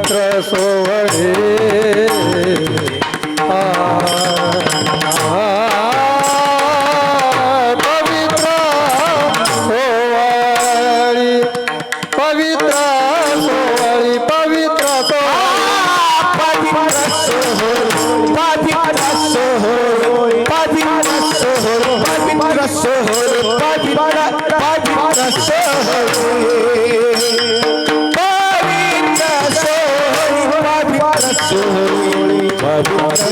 पवित्र सोहळे पवित्र सोहळी पवित्र सोहळी पवित्र पवित्र सोहळ पवित्र सोहळ पवित्र सोहळ पवित्र सोहळ पवित्र सोहळ पवित्र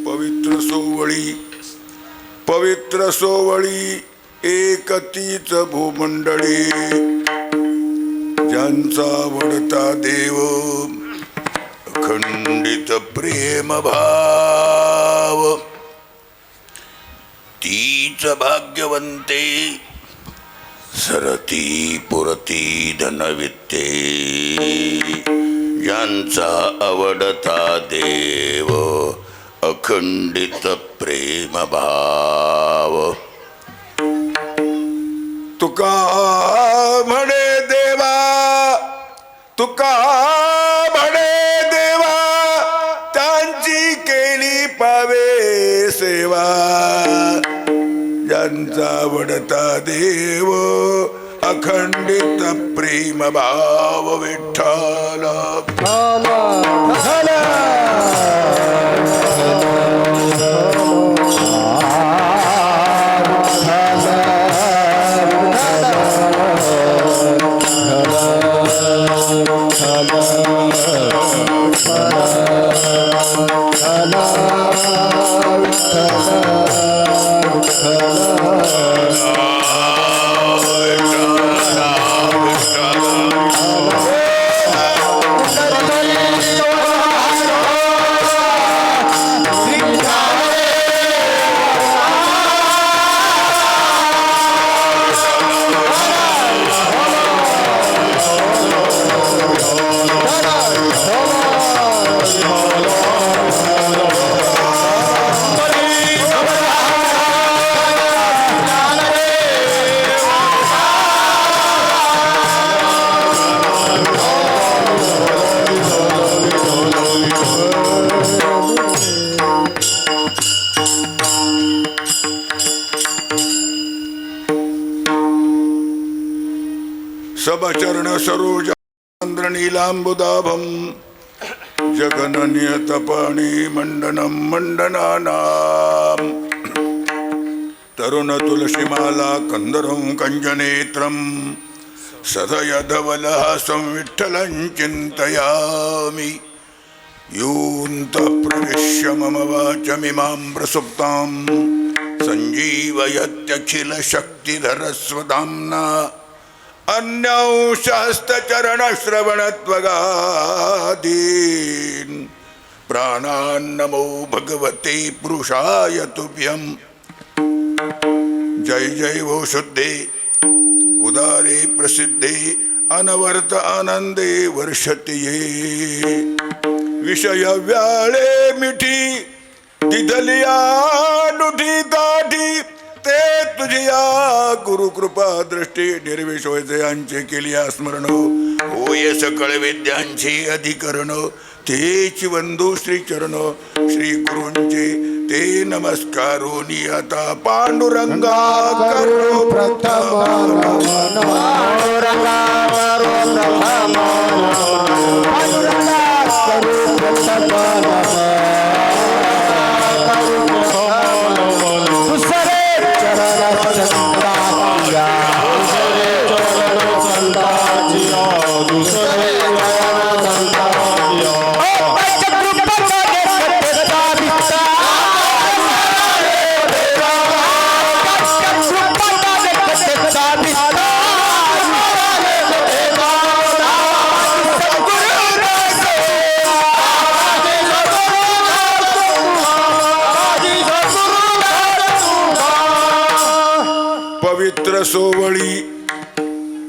पवित्र सोवळी पवित्र सोवळी एकतीच भूमंडळी ज्यांचा वडता देव अखंडित प्रेम भाव तीच भाग्यवंते सरती पुरती धनवित्ते ज्यांचा आवडता देव अखंडित प्रेम भाव तुका म्हणे देवा तुका म्हणे देवा त्यांची केली पावे सेवा ज्यांचा आवडता देव अखंडित प्रेम भाव विठ्ठल सबचरण सरोज नीलांबुदाभम जगननियतपाणी मंडनम मंडनानाम तरुण तुलसीमाला कंदरं कंजनेत्रम सदयधवलहासं विठ्ठलं चिन्तयामि योऽन्तः प्रविश्य मम वाचमिमां प्रसुप्तां सञ्जीवयत्यखिल शक्तिधरस्वधाम्ना अन्यांशास्तचरण श्रवणत्वगादीन् प्राणान्नमो भगवते पुरुषाय तुभ्यं जय जय वो शुद्धे उदारे प्रसिद्धे अनवर्त आनंदे वर्षति ये विषय व्याळे मिठी दिधलिया नुठी दाढी ते तुझिया गुरु कृपा दृष्टी निर्विष यांचे केली स्मरण होय सकळ विद्यांची अधिकरण तेची वंदू श्री चरण श्री गुरूंचे ते नमस्कारोनी आता पांडुरंगा करो प्रथम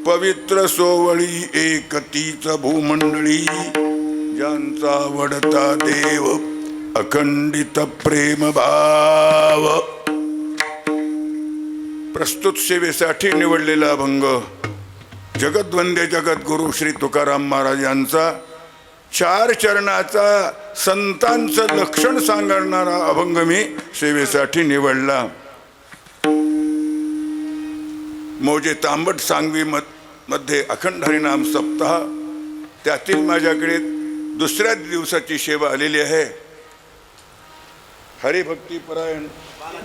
पवित्र सोवळी एकतीच भूमंडळी ज्यांचा वडता देव अखंडित प्रेम भाव प्रस्तुत सेवेसाठी निवडलेला अभंग जगद्वंद्य जगद्गुरु श्री तुकाराम महाराज यांचा 4 चरणाचा संतांचं लक्षण सांगणारा अभंग मी सेवेसाठी निवडला. मौजे तांबट सांगवी मध्ये अखंड हरिनाम सप्ताह त्यातील माझ्याकडे दुसऱ्या दिवसाची सेवा आलेली आहे. हरिभक्तीपरायण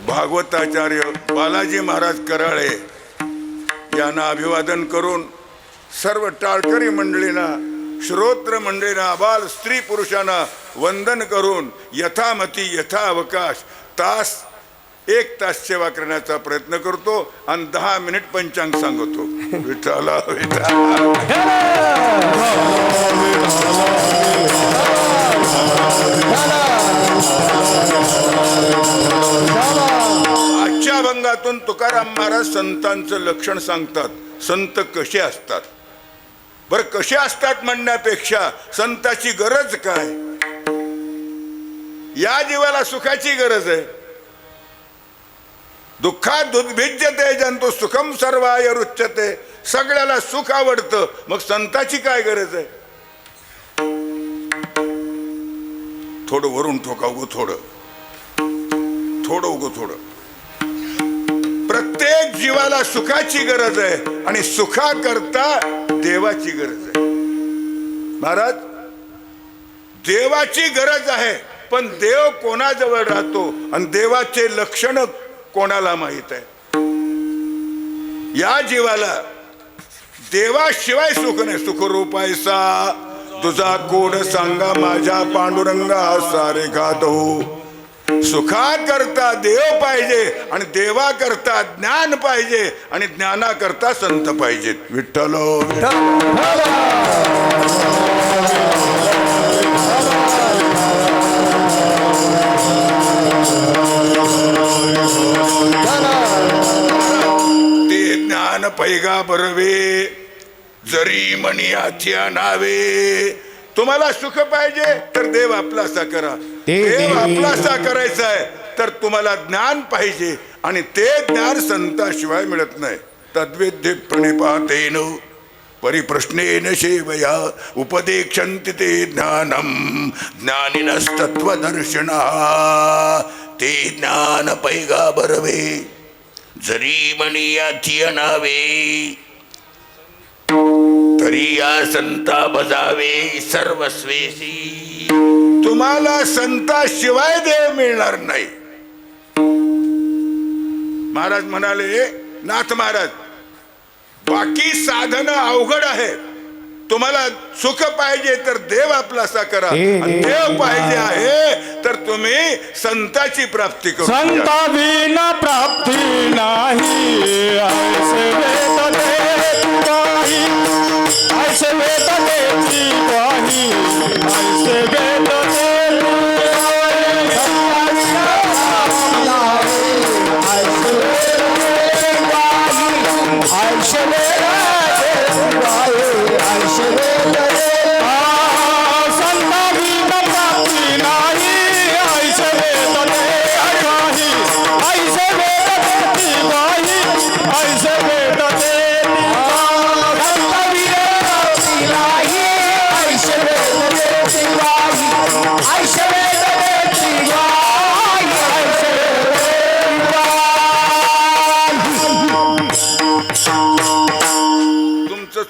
भागवताचार्य बालाजी महाराज कराळे यांना अभिवादन करून सर्व टाळकरी मंडळींना श्रोत्र मंडळींना बाल स्त्री पुरुषांना वंदन करून यथामती यथा अवकाश तास 1 तास सेवा करण्याचा प्रयत्न करतो आणि 10 मिनिट पंचांग सांगतो. विठ्ठला विठ्ठला. आजच्या अभंगातून तुकाराम महाराज संतांचं लक्षण सांगतात. संत कसे असतात, बरं कसे असतात म्हणण्यापेक्षा संताची गरज काय. या जीवाला सुखाची गरज आहे. दुःखात उद्भिज्यते जंतु सुखम सर्वाय रुच्यते. सगळ्याला सुख आवडतं, मग संताची काय गरज आहे. थोडं वरून ठोका, उगो थोडं उगो थोडं. प्रत्येक जीवाला सुखाची गरज आहे आणि सुखा करता देवाची गरज आहे. महाराज, देवाची गरज आहे, पण देव कोणाजवळ राहतो आणि देवाचे लक्षण कोणाला माहित आहे. या जीवाला देवाशिवाय सुख नाही. सुखरूपायसा तुझा कोड सांगा माझ्या पांडुरंगा सारे गातो. सुखा करता देव पाहिजे आणि देवा करता ज्ञान पाहिजे आणि ज्ञाना करता संत पाहिजेत. विठ्ठलो ते ज्ञान पैगा बरवे जरी मणी आथ्या नावे. तुम्हाला सुख पाहिजे तर देव आपलासा करा. देव आपलासा करायचा आहे तर तुम्हाला ज्ञान पाहिजे आणि ते ज्ञान संताशिवाय मिळत नाही. तद्वेद्य प्रणिपातेन परिप्रश्नेन सेवया उपदेक्षन्ति ते ज्ञानम ज्ञानिनस्तत्वदर्शिना. ते ज्ञान पैगा बरवे जरी मणी आथ्या नावे. तरी या संता बजावे सर्वस्वेसी. तुम्हाला संताशिवाय देव मिळणार नाही. महाराज म्हणाले, नाथ महाराज, बाकी साधन अवघड आहे. तुम्हाला सुख पाहिजे तर देव आपलासा करा. देव पाहिजे आहे तर तुम्ही संताची प्राप्ती करा. संता विना प्राप्ती नाही. ऐसे वेद देवाही, ऐसे वेद देवाही, ऐसे वेद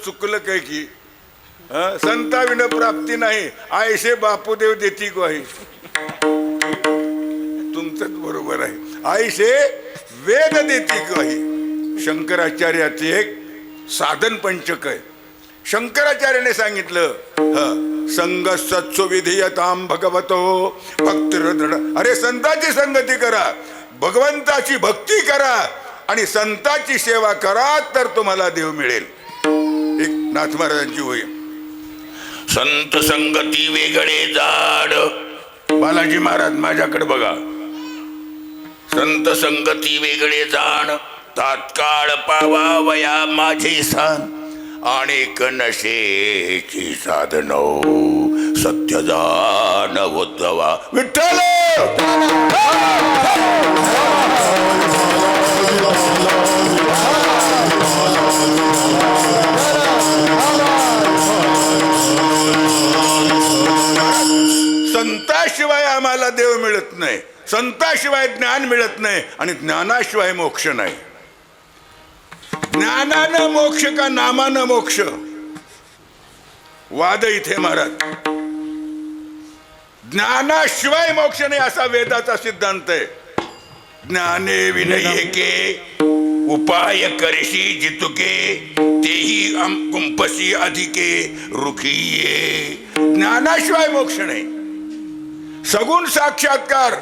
चुकलं काय की संता विना प्राप्ती नाही. आयशे बापूदेव देती ग्वाही. तुमचंच बरोबर आहे. आयशे वेद देती ग्वाही. शंकराचार्याचे एक साधन पंचक आहे. शंकराचार्याने सांगितलं, संग सत्सु विधीयताम भगवतो भक्तिर दृढ. अरे संताची संगती करा, भगवंताची भक्ती करा आणि संताची सेवा करा तर तुम्हाला देव मिळेल. एक नाथ महाराजांची होय. संत संगती वेगळे जाड. बालाजी महाराज माझ्याकडे बघा. संत संगती वेगळे जाण तात्काळ पावावया माझे सान. अनेक नशेची साधन सत्य जाण उद्धवा. विठ्ठल संताशिवाय आम्हाला देव मिळत नाही. संताशिवाय ज्ञान मिळत नाही आणि ज्ञानाशिवाय मोक्ष नाही. ज्ञानानं मोक्ष का नामानं मोक्ष, वाद इथे महाराज. ज्ञानाशिवाय मोक्ष नाही असा वेदाचा सिद्धांत आहे. ज्ञाने विनयके उपाय करशी जितुके तेही कुंपसी अधिके रुखिये. ज्ञानाशिवाय मोक्ष नाही. सगुण साक्षात्कार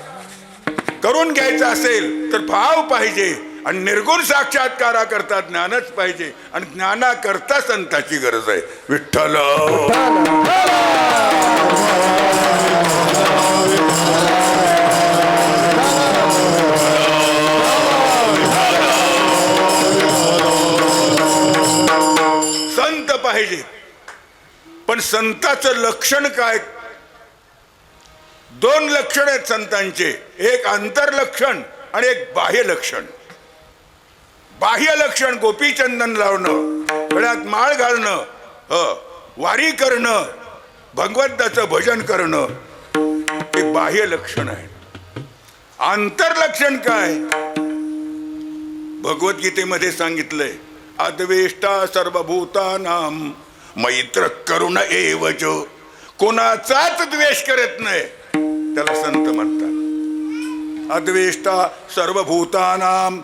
करून घ्यायचं असेल तर भाव पाहिजे आणि निर्गुण साक्षात्कारा करता ज्ञानच पाहिजे आणि ज्ञाना करता संताची गरज आहे. विठ्ठल संत पाहिजे. पण संताचं लक्षण काय? दोन लक्षण आहेत संतांचे, एक अंतर्लक्षण आणि एक बाह्य लक्षण. बाह्य लक्षण गोपीचंदन लावणं, गळ्यात माळ घालणं, वारी करणं, भगवंताचं भजन करणं, हे बाह्य लक्षण आहे. अंतर्लक्षण काय? भगवद्गीतेमध्ये सांगितलंय, अद्वेष्टा सर्वभूतानां मैत्र करुण एवच. कोणाचाच द्वेष करत नाही त्याला संत म्हणतात. अद्वेष्टा सर्वभूतानां,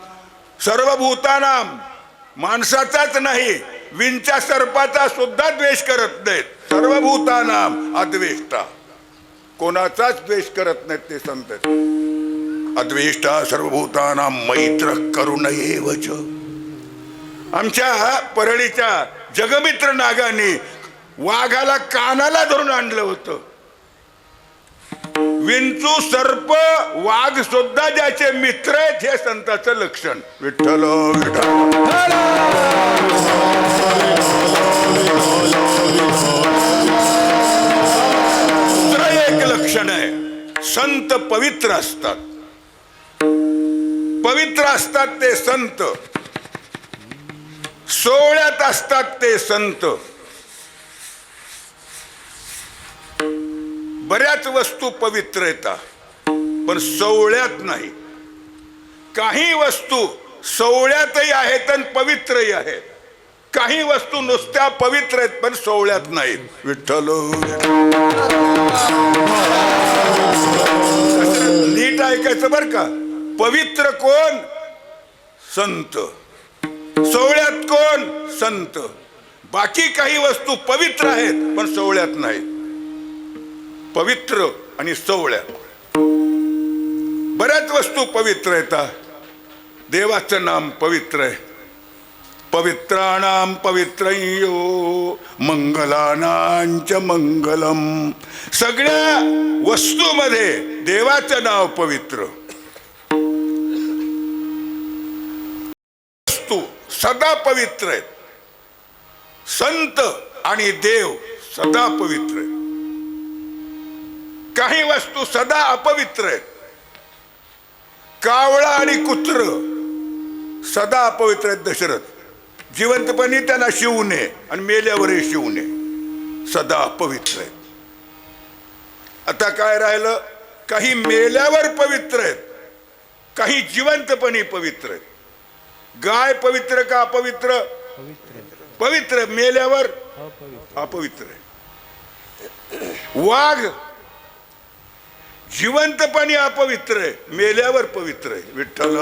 सर्वभूतानां माणसाचाच नाही, विंच्या सर्पाचा सुद्धा द्वेष करत नाहीत. सर्वभूतानां अद्वेष्टा, कोणाचाच द्वेष करत नाहीत ते संत. अद्वेष्टा सर्वभूतानां मैत्र करुण एवच. आमच्या परळीच्या जगमित्र नागाने वाघाला कानाला धरून आणलं होतं. विंचू सर्प वाघ सुद्धा ज्याचे मित्र आहेत हे संताचं लक्षण. विठ्ठल दुसरं एक लक्षण आहे, संत पवित्र असतात. पवित्र असतात ते संत, सोहळ्यात असतात ते संत. बऱ्याच वस्तू पवित्र येतात पण सोहळ्यात नाही. काही वस्तू सोहळ्यातही आहेत आणि पवित्रही आहेत. काही वस्तू नुसत्या पवित्र आहेत पण सोहळ्यात नाहीत. विठ्ठल नीट ऐकायचं बर का. पवित्र कोण? संत. सोहळ्यात कोण? संत. बाकी काही वस्तू पवित्र आहेत पण सोहळ्यात नाहीत. पवित्र आणि सोहळ्यात बऱ्याच वस्तू पवित्र येतात. देवाचं नाम पवित्र आहे. पवित्राणाम पवित्रयो मंगलानांच मंगलम. सगळ्या वस्तूमध्ये देवाचं नाव पवित्र. वस्तू सदा पवित्र आहेत. संत आणि देव सदा पवित्र आहेत. काही वस्तू सदा अपवित्र आहेत. कावळा आणि कुत्र सदा अपवित्र आहेत. दशरथ जिवंतपणी त्यांना शिवू नये आणि मेल्यावरही शिवू नये, सदा अपवित्र आहेत. आता काय राहिलं? काही मेल्यावर पवित्र आहेत, काही जिवंतपणी पवित्र आहेत. गाय पवित्र का अपवित्र? पवित्र. मेल्यावर अपवित्र आहे. वाघ जिवंतपणी अपवित्र आहे, मेल्यावर पवित्र आहे. विठ्ठल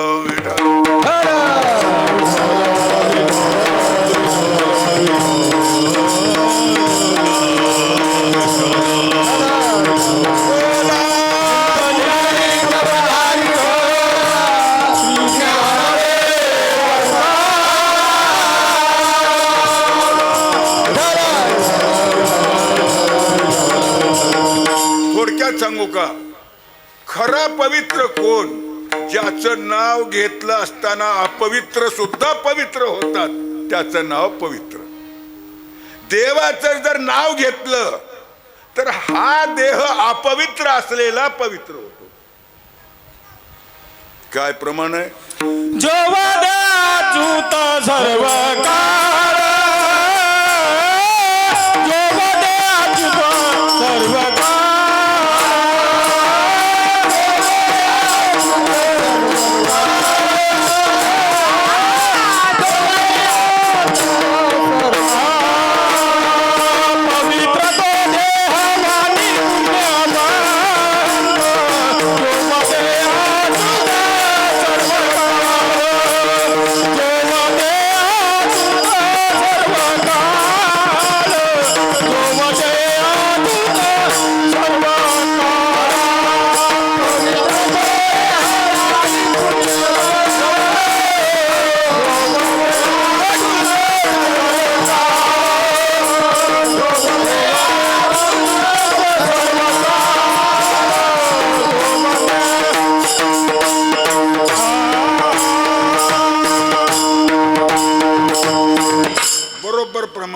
थोडक्यात सांगू का? खरा पवित्र कोण? ज्याचं नाव घेतलं असताना अपवित्र सुद्धा पवित्र होतात, त्याचं नाव पवित्र. देवाचं जर नाव घेतलं तर हा देह अपवित्र असलेला पवित्र होतो. काय प्रमाण आहे? जोवद्याच्युत सर्व काळ, जोवद्याच्युत सर्व काळ.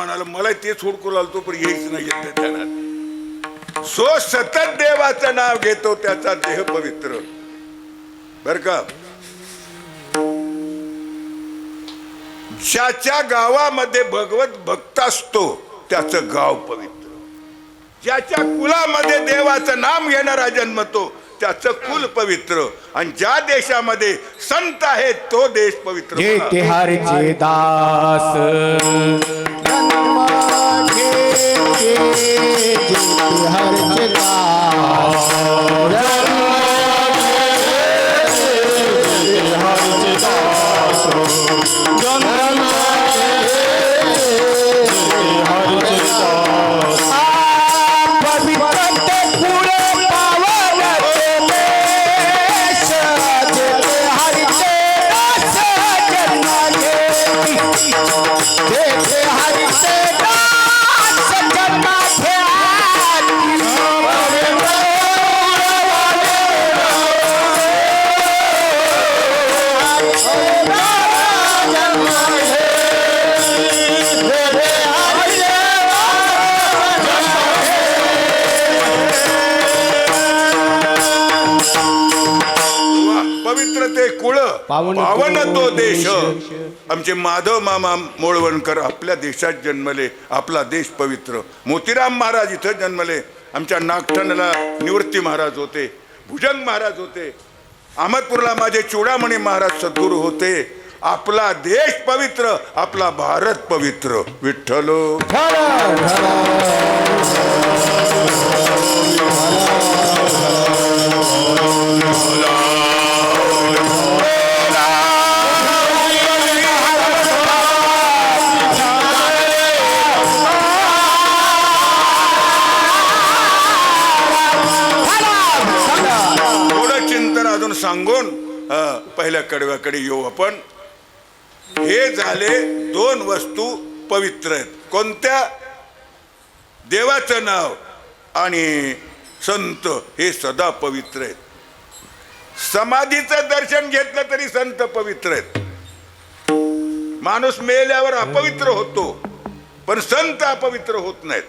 म्हणाला मला तेच हुडकू लागतो पण येईच नाही येत त्यांना. सो सतत देवाचं नाव घेतो त्याचा देह पवित्र. बर का, ज्याच्या गावामध्ये भगवत भक्त असतो त्याचं गाव पवित्र. ज्याच्या कुलामध्ये देवाचं नाम घेणारा जन्मतो त्याचं कुल पवित्र. आणि ज्या देशामध्ये संत आहेत तो देश पवित्र. जेते हरचे दास हरचे पावन तो देश. आमचे माधव मामा मोळवणकर आपल्या देशात जन्मले. आपला देश पवित्र. मोतीराम महाराज इथं जन्मले. आमच्या नागठणला निवृत्ती महाराज होते. भुजंग महाराज होते. अहमदपूरला माझे चूडामणी महाराज सद्गुरू होते. आपला देश पवित्र. आपला भारत पवित्र. विठ्ठलो सांगून पहिल्या कडव्याकडे येऊ आपण. हे झाले दोन वस्तू पवित्र आहेत. कोणत्या? देवाचं नाव आणि संत हे सदा पवित्र आहेत. समाधीचं दर्शन घेतलं तरी संत पवित्र आहेत. माणूस मेल्यावर अपवित्र होतो पण संत अपवित्र होत नाहीत.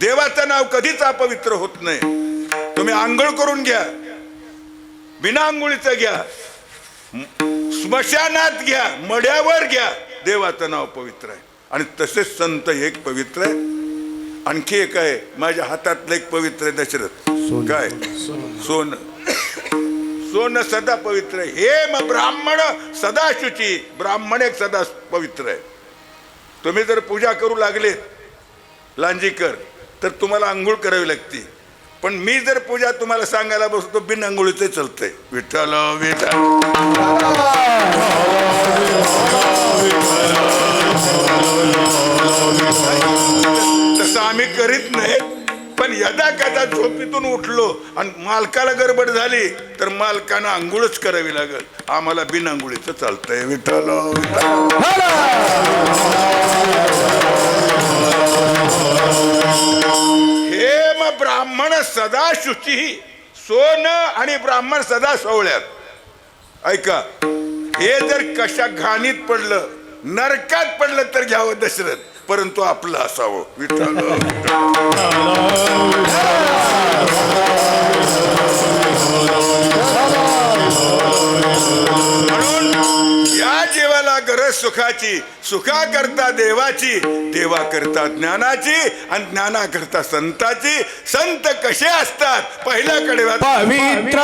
देवाचं नाव कधीच अपवित्र होत नाही. तुम्ही आंघोळ करून घ्या, बिना आंघोळीचं घ्या, स्मशानात घ्या, मड्यावर घ्या, देवाचं नाव पवित्र आहे. आणि तसेच संत एक पवित्र आहे. आणखी एक आहे माझ्या हातातलं एक पवित्र आहे दशरथ. काय? सोनं. सोनं सदा पवित्र आहे. हे मग ब्राह्मण सदा शुची. ब्राह्मण एक सदा पवित्र आहे. तुम्ही जर पूजा करू लागले लांजीकर तर तुम्हाला आंघोळ करावी लागते. पण मी जर पूजा तुम्हाला सांगायला बसतो बिन आंघोळीचं चालतंय. विठ्ठल विठ्ठल. तसं आम्ही करीत नाही. पण यदा कदा झोपेतून उठलो आणि मालकाला गडबड झाली तर मालकानं आंघोळच करावी लागल. आम्हाला बिन आंघोळीचं चालतंय. विठ्ठल हे मग ब्राह्मण सदा शुची. सोनं आणि ब्राह्मण सदा सोवळ्यात. ऐका, हे जर कशा घाणीत पडलं, नरकात पडलं तर घ्यावं दशरथ, परंतु आपलं असावं. विठ्ठल म्हणून या जीवाला गरज सुखाची, सुखा करता देवाची, देवा करता ज्ञानाची आणि ज्ञाना करता संताची. संत कसे असतात? पहिल्या कडव्यात पवित्र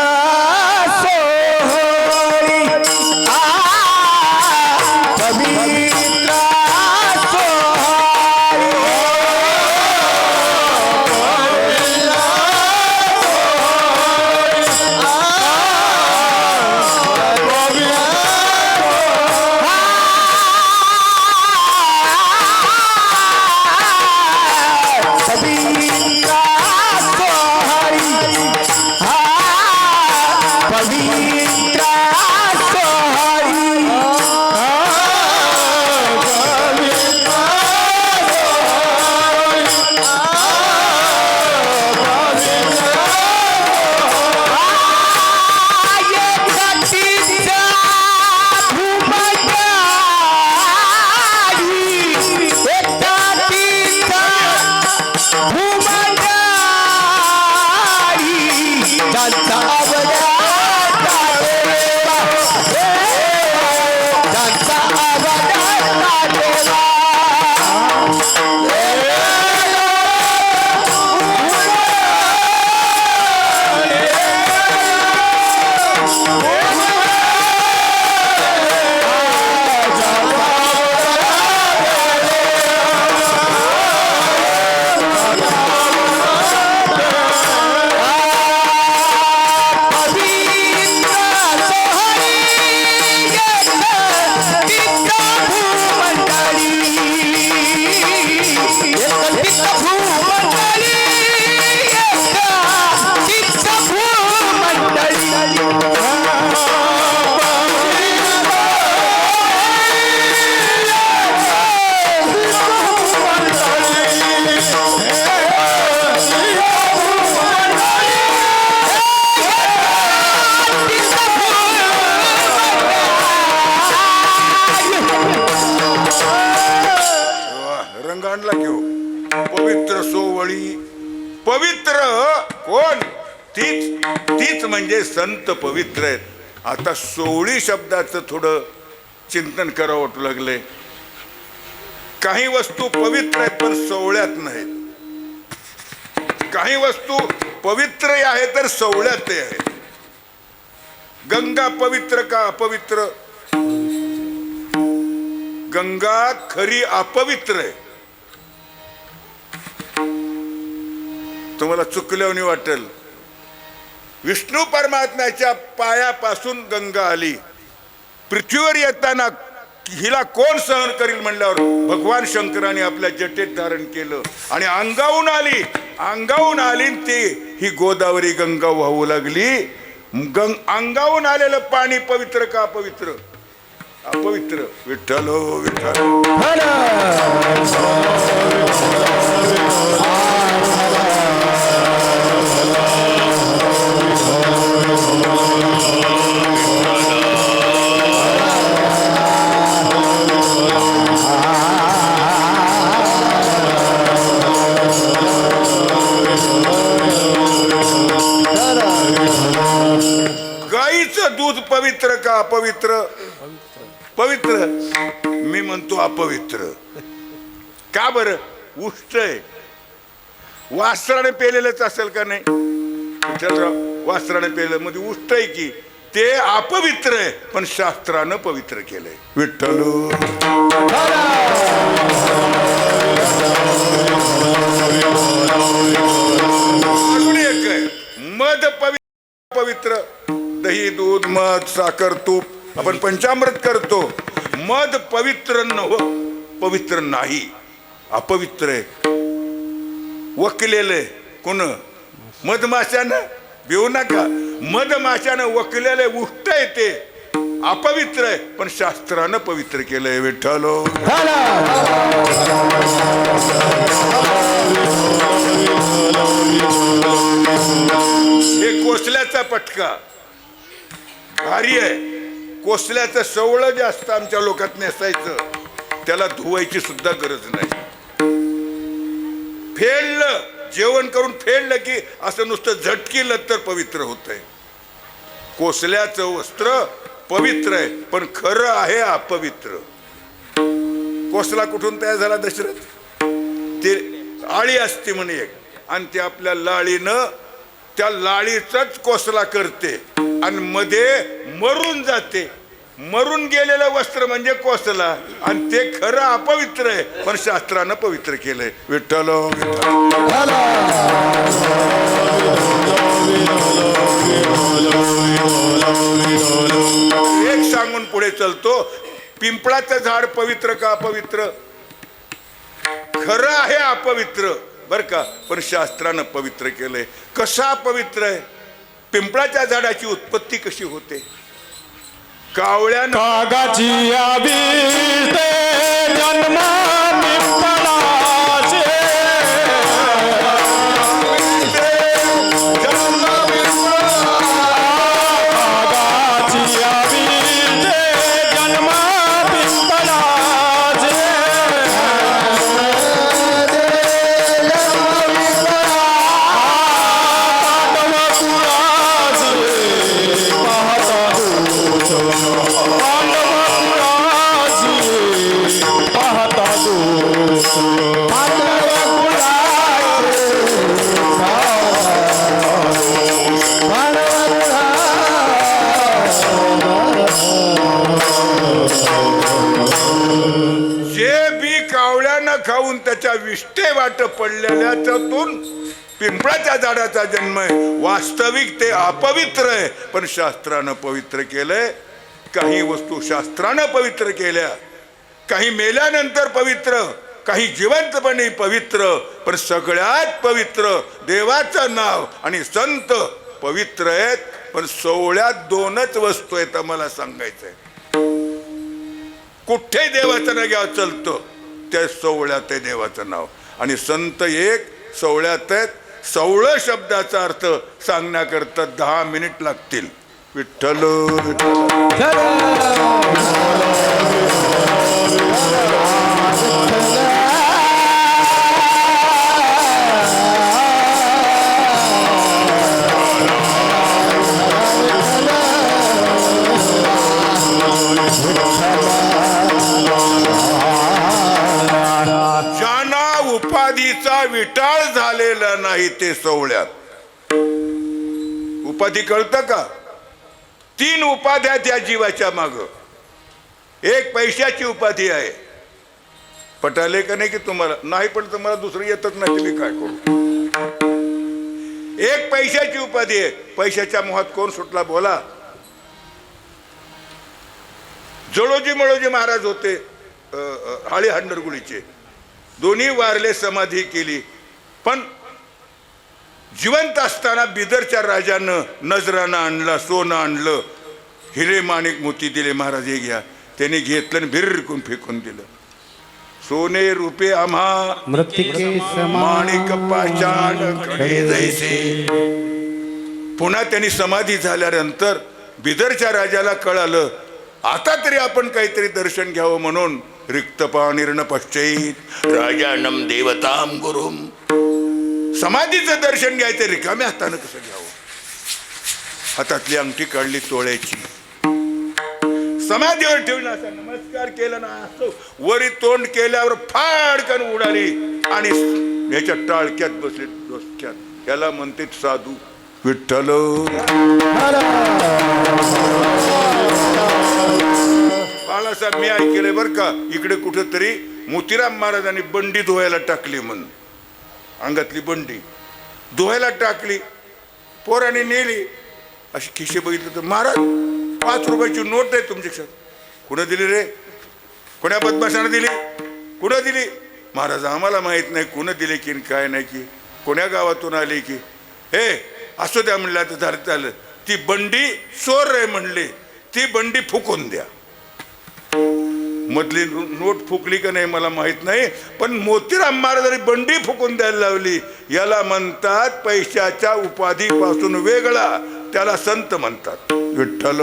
सोवळी पवित्र कोण? तीच तीच म्हणजे संत पवित्र आहेत. आता सोवळी शब्दाचं थोडं चिंतन करावं वाटू लागले. काही वस्तू पवित्र आहेत पण सोवळ्यात नाहीत. काही वस्तू पवित्र आहे तर सोवळ्यात आहे. गंगा पवित्र का अपवित्र? गंगा खरी अपवित्र आहे. तुम्हाला चुकल्याने वाटेल, विष्णू परमात्म्याच्या पायापासून गंगा आली. पृथ्वीवर येताना हिला कोण सहन करील म्हणल्यावर भगवान शंकराने आपल्या जटेत धारण केलं आणि अंगावून आली ते ही गोदावरी गंगा वाहू लागली. अंगावून आलेलं पाणी पवित्र का अपवित्र? अपवित्र. विठ्ठल विठ्ठल. गाईचं दूध पवित्र का अपवित्र? पवित्र. मी म्हणतो अपवित्र. का बरं? उष्ट आहे. वासराने पेलेलंच असेल का नाही? वासराने पेलेलं मध्ये उष्ट आहे की ते अपवित्र आहे पण शास्त्रानं पवित्र केलंय. विठ्ठल. अजून एक आहे मध पवित्र. दही दूध मध साखर तूप आपण पंचामृत करतो. मध पवित्र पवित्र नाही, अपवित्र आहे. वकलेलं कोण? मधमाशानं. भिवू नका. मधमाशानं वकलेलं उष्ट आहे ते अपवित्र आहे पण शास्त्रानं पवित्र केलंय. विठ्ठल. हे कोसल्याचा पटका भारी आहे. कोसल्याचं सवळं जास्त आमच्या लोकात नेसायचं, त्याला धुवायची सुद्धा गरज नाही. फेडलं, जेवण करून फेडलं की असं नुसतं झटकीलं तर पवित्र होतंय. कोसल्याचं वस्त्र पवित्र आहे पण खरं आहे अपवित्र. कोसला कुठून तयार झाला? दशरथ. ते आळी असते म्हणे एक आणि ते आपल्या लाळीनं त्या लाळीचाच कोसला करते आणि मध्ये मरून जाते. मरून गेलेलं वस्त्र म्हणजे कोसला आणि ते खरं अपवित्र आहे पण शास्त्रानं पवित्र केलंय. विठ्ठल. एक सांगून पुढे चलतो. पिंपळाचं झाड पवित्र का अपवित्र? खरं आहे अपवित्र बर का पण शास्त्रानं पवित्र केलंय. कसा पवित्र आहे? पिंपळाच्या झाडाची उत्पत्ती कशी होते? कावळ्यानं कागाची आविष्टे जन्मा पिंपळाचे. कागाची आविष्टे जन्मा पिंपळाचे. खाऊन त्याच्या विष्टे वाट पडलेल्यातून पिंपळाच्या झाडाचा जन्म आहे. वास्तविक ते अपवित्र आहे पण शास्त्रानं पवित्र केलंय. काही वस्तू शास्त्रानं पवित्र केल्या, काही मेल्यानंतर पवित्र, काही जिवंतपणे पवित्र पण सगळ्यात पवित्र देवाचं नाव आणि संत पवित्र आहेत. पण सोहळ्यात दोनच वस्तू आहेत मला सांगायचंय. कुठे देवाचं नाव घ्यावं चलतं त्या सोहळ्यात आहे देवाचं नाव आणि संत एक सोहळ्यात आहेत. सोहळं शब्दाचा अर्थ सांगण्याकरता 10 मिनिट लागतील. विठ्ठल राही ते सोवळ्यात. उपाधी कळतं का? 3 उपाध्या त्या जीवाच्या माग. एक पैशाची उपाधी आहे. पटाले का नाही की तुम्हाला? नाही पण तुम्हाला दुसरं येतच नाही, तुम्ही काय करू? एक पैशाची उपाधी आहे. पैशाच्या मोहात कोण सुटला बोला? जळोजी मळोजी महाराज होते हाळी हंडरगुळीचे. दोन्ही वारले, समाधी केली. पण जिवंत असताना बिदरच्या राजानं नजरानं आणला, सोनं आणलं, हिरे माणिक मोती दिले. महाराज हे घ्या. त्याने घेतलं आणि भिरकून फेकून दिलं. सोने रुपे आम्हा मृत्तिके माणिक पाषाण खडे जैसे. पुन्हा त्यांनी समाधी झाल्यानंतर बिदरच्या राजाला कळालं, आता तरी आपण काहीतरी दर्शन घ्यावं म्हणून रिक्त पाणीर्न पश्चैत राजानम देवताम गुरुम. समाधीचं दर्शन घ्यायचं रिकाम्या हातानं कसं घ्यावं? हातातली अंगठी काढली तोळ्याची, समाधीवर ठेवून असा नमस्कार केला ना, असं वरी तोंड केल्यावर फाडकन उडाली आणि ह्याच्या टाळक्यात बसले डोसक्यात. याला म्हणते साधू. विठ्ठल बाळासाहेब मी ऐकले बर का, इकडे कुठेतरी मोतीराम महाराजांनी बंडी धुवायला टाकली म्हणून. अंगातली बंडी धुवायला टाकली, पोराने नेली. अशी खिशे बघितलं तर महाराज 5 रुपयाची नोट आहे तुमच्या. कुणं दिली रे? कोण्या बदमाशाने दिली? कुणं दिली? महाराज आम्हाला माहित नाही कुणं दिली की काय नाही की, कोण्या गावातून आली की. हे असं द्या म्हणलं तर झालं चाललं. ती बंडी चोर आहे म्हणले, ती बंडी फुकून द्या. मधली नोट फुकली का नाही मला माहित नाही, पण मोतीराम महाराजांनी बंडी फुकून द्यायला लावली. याला म्हणतात पैशाच्या उपाधीपासून वेगळा, त्याला संत म्हणतात. विठ्ठल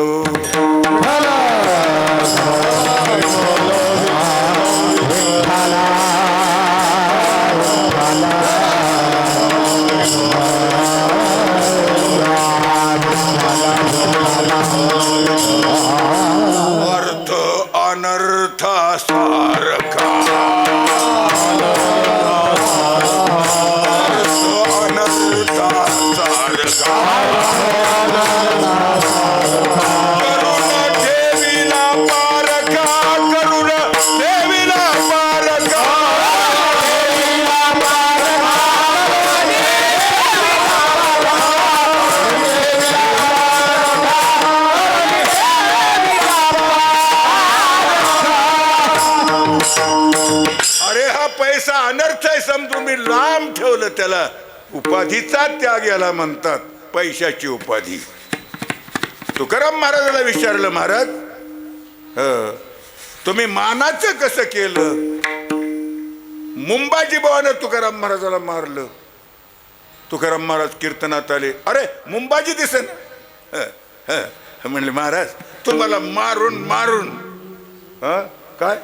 अर्थ अनर्था सारखा, अनर्था सारखा. करुण देवीला पारखा, करुण देवीला पारखा. अरे हा पैसा अनर्थ आहे समजून मी लांब ठेवलं त्याला. उपाधीचा त्याग याला म्हणतात, पैशाची उपाधी. तुकाराम महाराजाला विचारलं, महाराज तुम्ही मानाचं कसं केलं? मुंबाजी भावानं तुकाराम महाराजाला मारलं. तुकाराम महाराज कीर्तनात आले. अरे मुंबाजी दिसेन. म्हणले महाराज तुम्हाला मारून मारून काय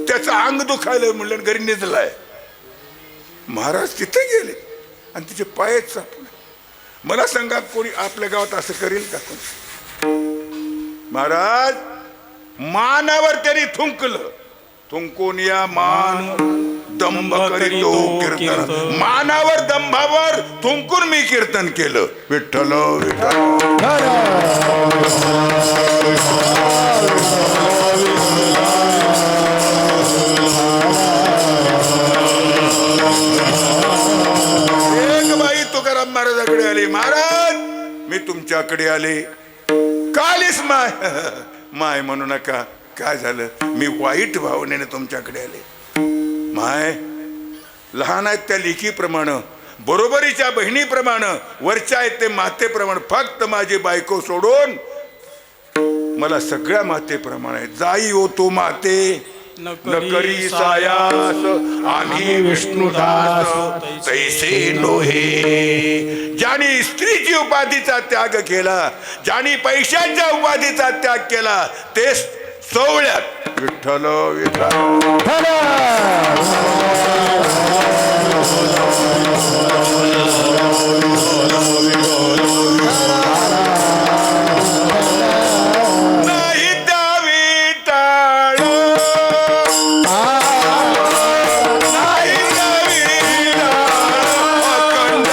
त्याचं अंग दुखायला म्हणलं, घरी निजलाय. महाराज तिथे गेले आणि तिचे पायच चापले. मला सांगा कोणी आपल्या गावात असं करेल का? कोणी? महाराज मानावर त्यांनी थुंकलं. थुंकून या मान दंभ करीतो कीर्तन. मानावर दंभावर थुंकून मी कीर्तन केलं. विठ्ठल एक बाई तुकाराम महाराजाकडे आली. महाराज मी तुमच्याकडे आले. कालीस माय. माय म्हणू नका. काय झालं? मी वाईट भावनेने तुमच्याकडे आले. माय लहान आहेत त्या लेकीप्रमाणे, बरोबरीच्या बहिणीप्रमाणे, वरच्या आहेत ते मातेप्रमाणे. फक्त माझी बायको सोडून मला सगळ्या मातेप्रमाणे. जाई हो तू माते न करी सायास, आम्ही विष्णुदास तैसे नोहे. ज्याने स्त्रीची उपाधीचा त्याग केला, ज्याने पैशाच्या उपाधीचा त्याग केला, ते सोवळ्यात. विठ्ठल विठ्ठल नाही द्यावी टाळ, नाही द्यावी टाळ. अखंड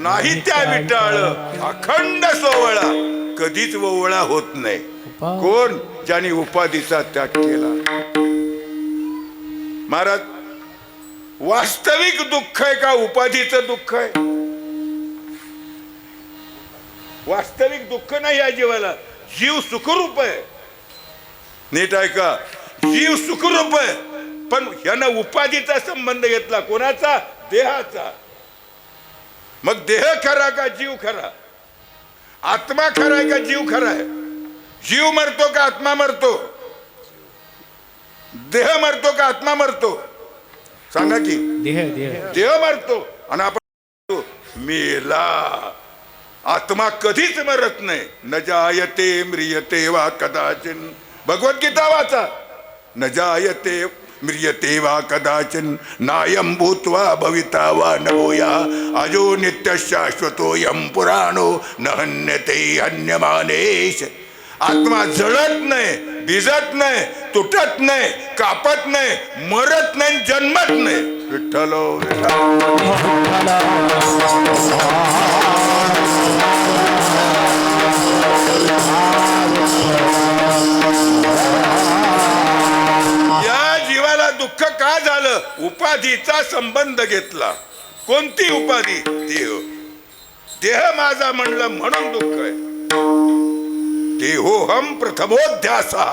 नाही त्या विटाळ अखंड सोवळा कधीच ववळा होत नाही. कोण? ज्यांनी उपाधीचा त्याग केला. महाराज, वास्तविक दुःख आहे का उपाधीचं दुःख आहे? वास्तविक दुःख नाही या जीवाला. जीव सुखरूप आहे. नीट आहे का? जीव सुखरूप आहे, पण यानं उपाधीचा संबंध घेतला. कोणाचा? देहाचा. मग देह खरा का जीव खरा? आत्मा खरा आहे का जीव खरा आहे? जीव मरतो का आत्मा मरतो? देह मरतो का आत्मा मरतो? सांगा की. देह मरतो आणि आपण मेला. आत्मा कधीच मरत नाही. न जायते म्रियते वा कदाचिन. भगवद्गीता वाचा. न जायते म्रियते वा कदाचिन नायं भूत्वा भविता वा न भूया अजो नित्य शाश्वतोऽयं पुराणो न हन्यते हन्यमानेश. आत्मा जळत नाही, भिजत नाही, तुटत नाही, कापत नाही, मरत नाही, जन्मत नाही. विठ्ठलो दुःख का झालं? उपाधीचा संबंध घेतला. कोणती उपाधी? देह. देह माझा म्हणलं म्हणून दुःख आहे. देहोहम प्रथमोध्यासा.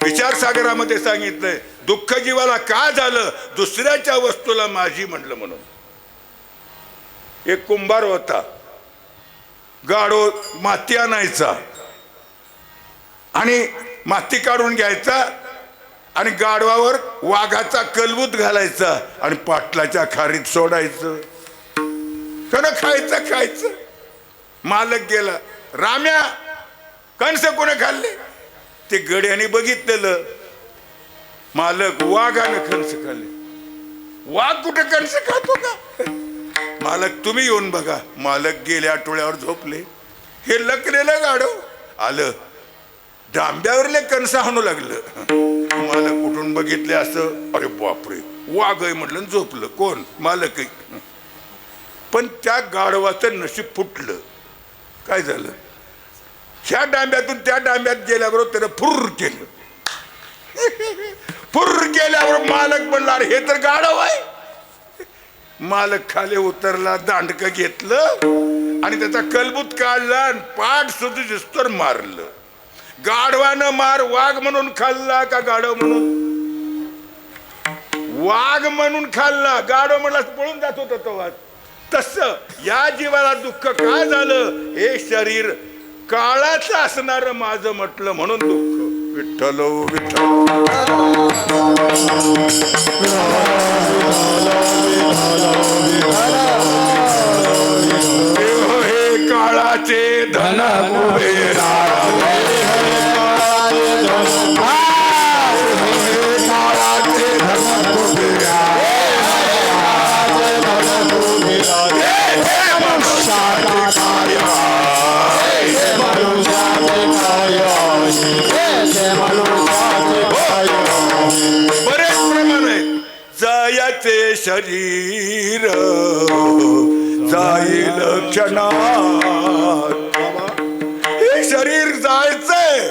विचारसागरामध्ये सांगितलंय दुःख जीवाला का झालं? दुसऱ्याच्या वस्तूला माझी म्हणलं म्हणून. एक कुंभार होता. गाडो माती आणायचा आणि माती काढून घ्यायचा आणि गाढवावर वाघाचा कलबूत घालायचा आणि पाटलाच्या खारीत सोडायचं. खायचं. मालक गेला. राम्या, कंस कोणी खाल्ले? ते गड्याने बघितलेलं. मालक, वाघानं कंस खाल्ले. वाघ कुठे कंस खातो का? मालक, तुम्ही येऊन बघा. मालक गेले, आठवड्यावर झोपले. हे लकलेलं गाढव आलं, डांब्यावरले कणस हाणू लागलं. मालक उठून बघितले असं. अरे बापरे, वाघ आहे म्हटलं, झोपलं. कोण? मालक. पण त्या गाढवाचं नशीब फुटलं. काय झालं? ह्या डांब्यातून त्या डांब्यात गेल्याबरोबर त्यानं फुर्र केलं. फुर्र केल्यावर मालक म्हणला, अरे हे तर गाढव आहे. मालक खाली उतरला, दांडकं घेतलं आणि त्याचा कलबूत काढला आणि पाठ सुद्धा मारलं. गाढवानं मार वाघ म्हणून खाल्ला का गाढव म्हणून? वाघ म्हणून खाल्ला. गाढव म्हणला पळून जात होता तो वाघ. तस या जीवाला दुःख काय झालं? हे शरीर काळाचं असणार माझं म्हटलं म्हणून दुःख. विठ्ठलो विठ्ठल. हे काळाचे धन कुबेरा. बरेच प्रमाण आहेत. जायचे शरीर जाईल क्षणात. हे शरीर जायचंय.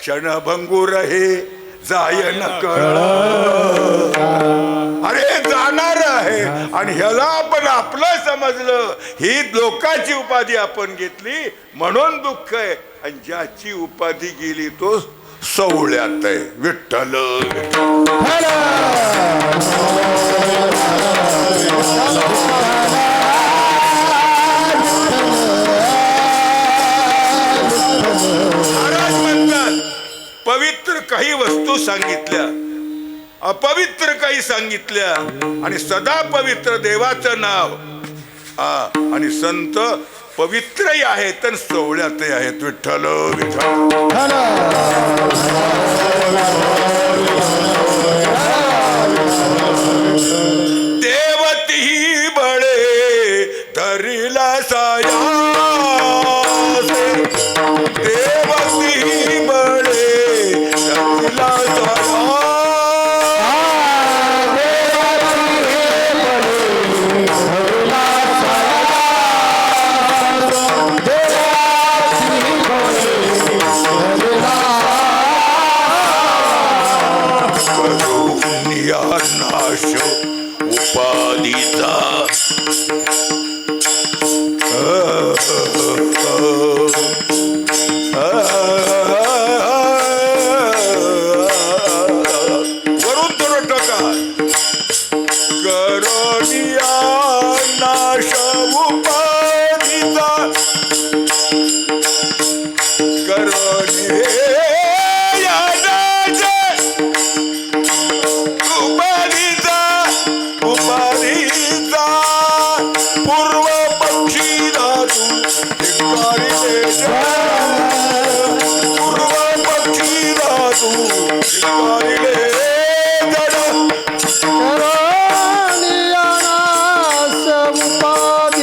क्षणभंगूर हे जाय न कळ. अरे जाणार आहे आणि ह्याला आपण आपलं समजलं. ही लोकांची उपाधी आपण घेतली म्हणून दुःख आहे. आणि ज्याची उपाधी गेली तो सवळ्यात आहे. विठ्ठल. महाराज म्हणतात पवित्र काही वस्तू सांगितल्या, अपवित्र काही सांगितल्या आणि सदा पवित्र देवाचं नाव. आणि संत पवित्रही आहेत आणि सोहळ्यातही आहेत. विठ्ठल विठ्ठल. देवती बळे धरिला साया. देवती बळे धरिला साया. करून या नाश उपाधीचा वरून थोडं टाका करून या नाश उपाधीचा करून या नाश उपाधीचा पूर्व पक्षी धातू धिक्कारिले पूर्व पक्षी धातू धिक्कारिले जड करण्यास उपाधीचा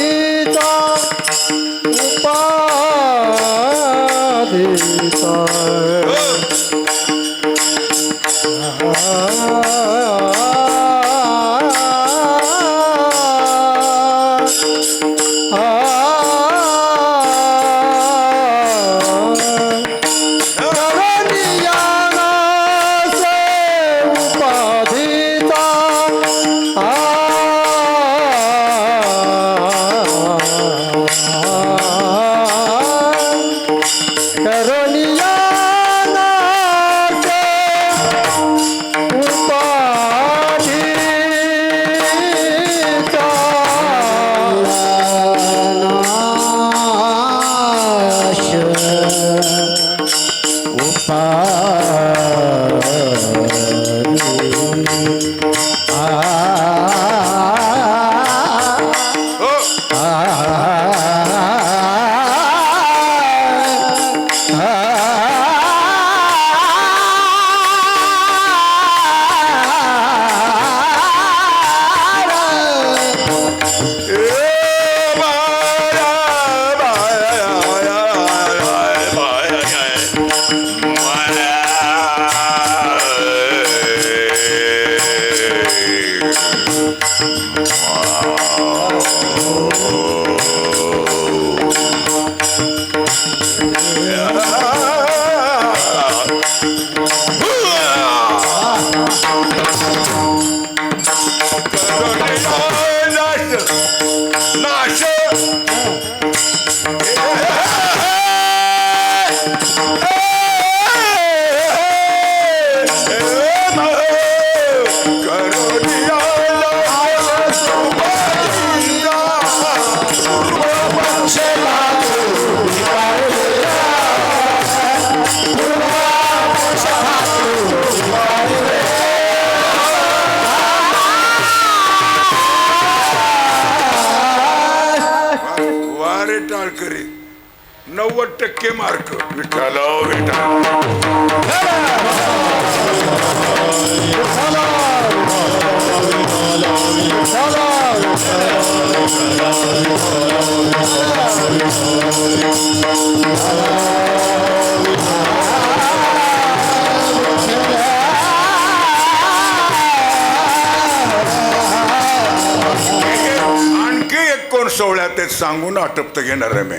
टाळकरी 90% मार्क विठाला विठा आणखी एक कोण सोहळ्यात सांगून आटपत घेणार आहे मी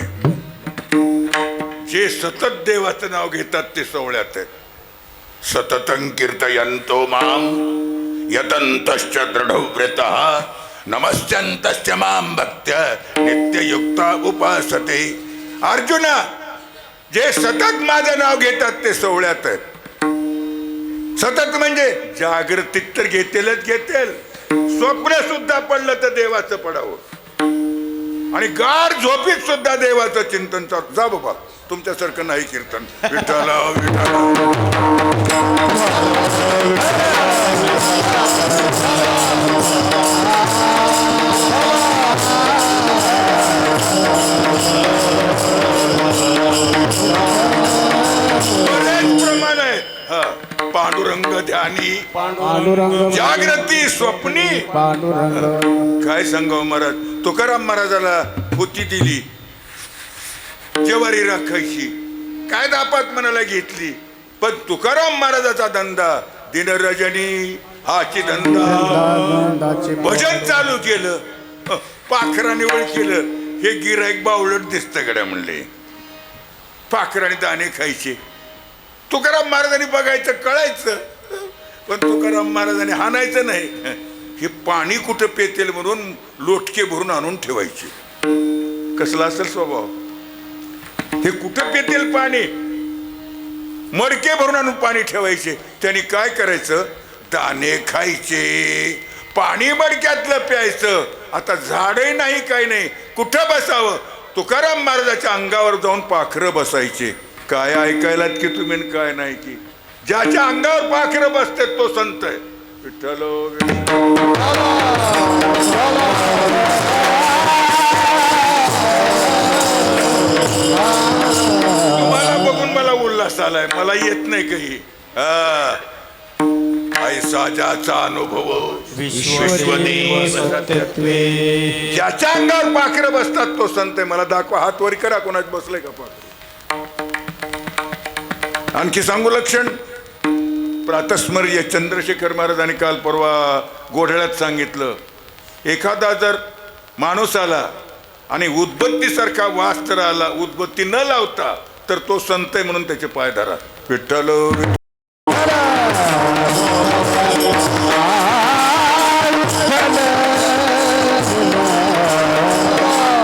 जे सतत देवाचं नाव घेतात ते सोहळ्यात आहेत सततं कीर्तयन्तो मां यतन्तश्च दृढव्रतः नमस्यन्तश्च मां भक्त्या नित्ययुक्ता उपासते अर्जुना जे सतत माझं नाव घेतात ते सोहळ्यात आहेत सतत म्हणजे जागृतीत तर घेतीलच घेतील स्वप्न सुद्धा पडलं तर देवाचं पडावं आणि गाढ झोपीत सुद्धा देवाचं चिंतन चालू जा बाबा तुमच्यासारखं नाही कीर्तन विठ्ठला विठ्ठला प्रमाण आहे पांडुरंग ध्यानी पांडुरंग जागृती स्वप्नी पांडुरंग काय सांगावं महाराज तुकाराम महाराजाला होती दिली जेवारी राखायची काय दापात मनाला घेतली पण तुकाराम महाराजाचा धंदा दिनरजनी हाची धंदा भजन चालू केलं पाखरा निवड केलं हे गिराईक बावळट दिसतं गड्या म्हणले पाखराने दाणे खायचे तुकाराम महाराजांनी बघायचं कळायचं पण तुकाराम महाराजांनी हाणायचं नाही. हे पाणी कुठं पेतेल म्हणून लोटके भरून आणून ठेवायचे. कसला असेल स्वभाव. हे कुठं पेतेल पाणी, मडके भरून आणून पाणी ठेवायचे. त्यांनी काय करायचं, दाणे खायचे, पाणी मडक्यातलं प्यायचं. आता झाडही नाही, काही नाही, कुठं बसावं. तुकाराम महाराजाच्या अंगावर जाऊन पाखरं बसायचे. काय ऐकायलात की तुम्ही, काय नाही की. ज्याच्या अंगावर पाखरं बसते तो संत आहे. विठ्ठल तुम्हाला बघून मला उल्हास आलाय, मला येत नाही काही. ऐसा ज्याचा अनुभव विश्वदेव सत्यत्वे. ज्याच्या अंगावर पाखरं बसतात तो संत आहे. मला दाखवा, हात वर करा, कोणाच बसलंय का पाखर. आणखी सांगू लक्षण. प्रातस्मर्य चंद्रशेखर महाराजांनी काल परवा गोढळ्यात सांगितलं, एखादा जर माणूस आला आणि उदबत्तीसारखा वास तर आला, उदबत्ती न लावता, तर तो संत आहे म्हणून त्याचे पाय धरा. विठ्ठल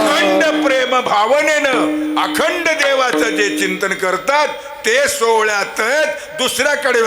अखंड प्रेम भावनेनं अखंड देवाचं जे चिंतन करतात ते सोहळ्यात दुसऱ्याकडे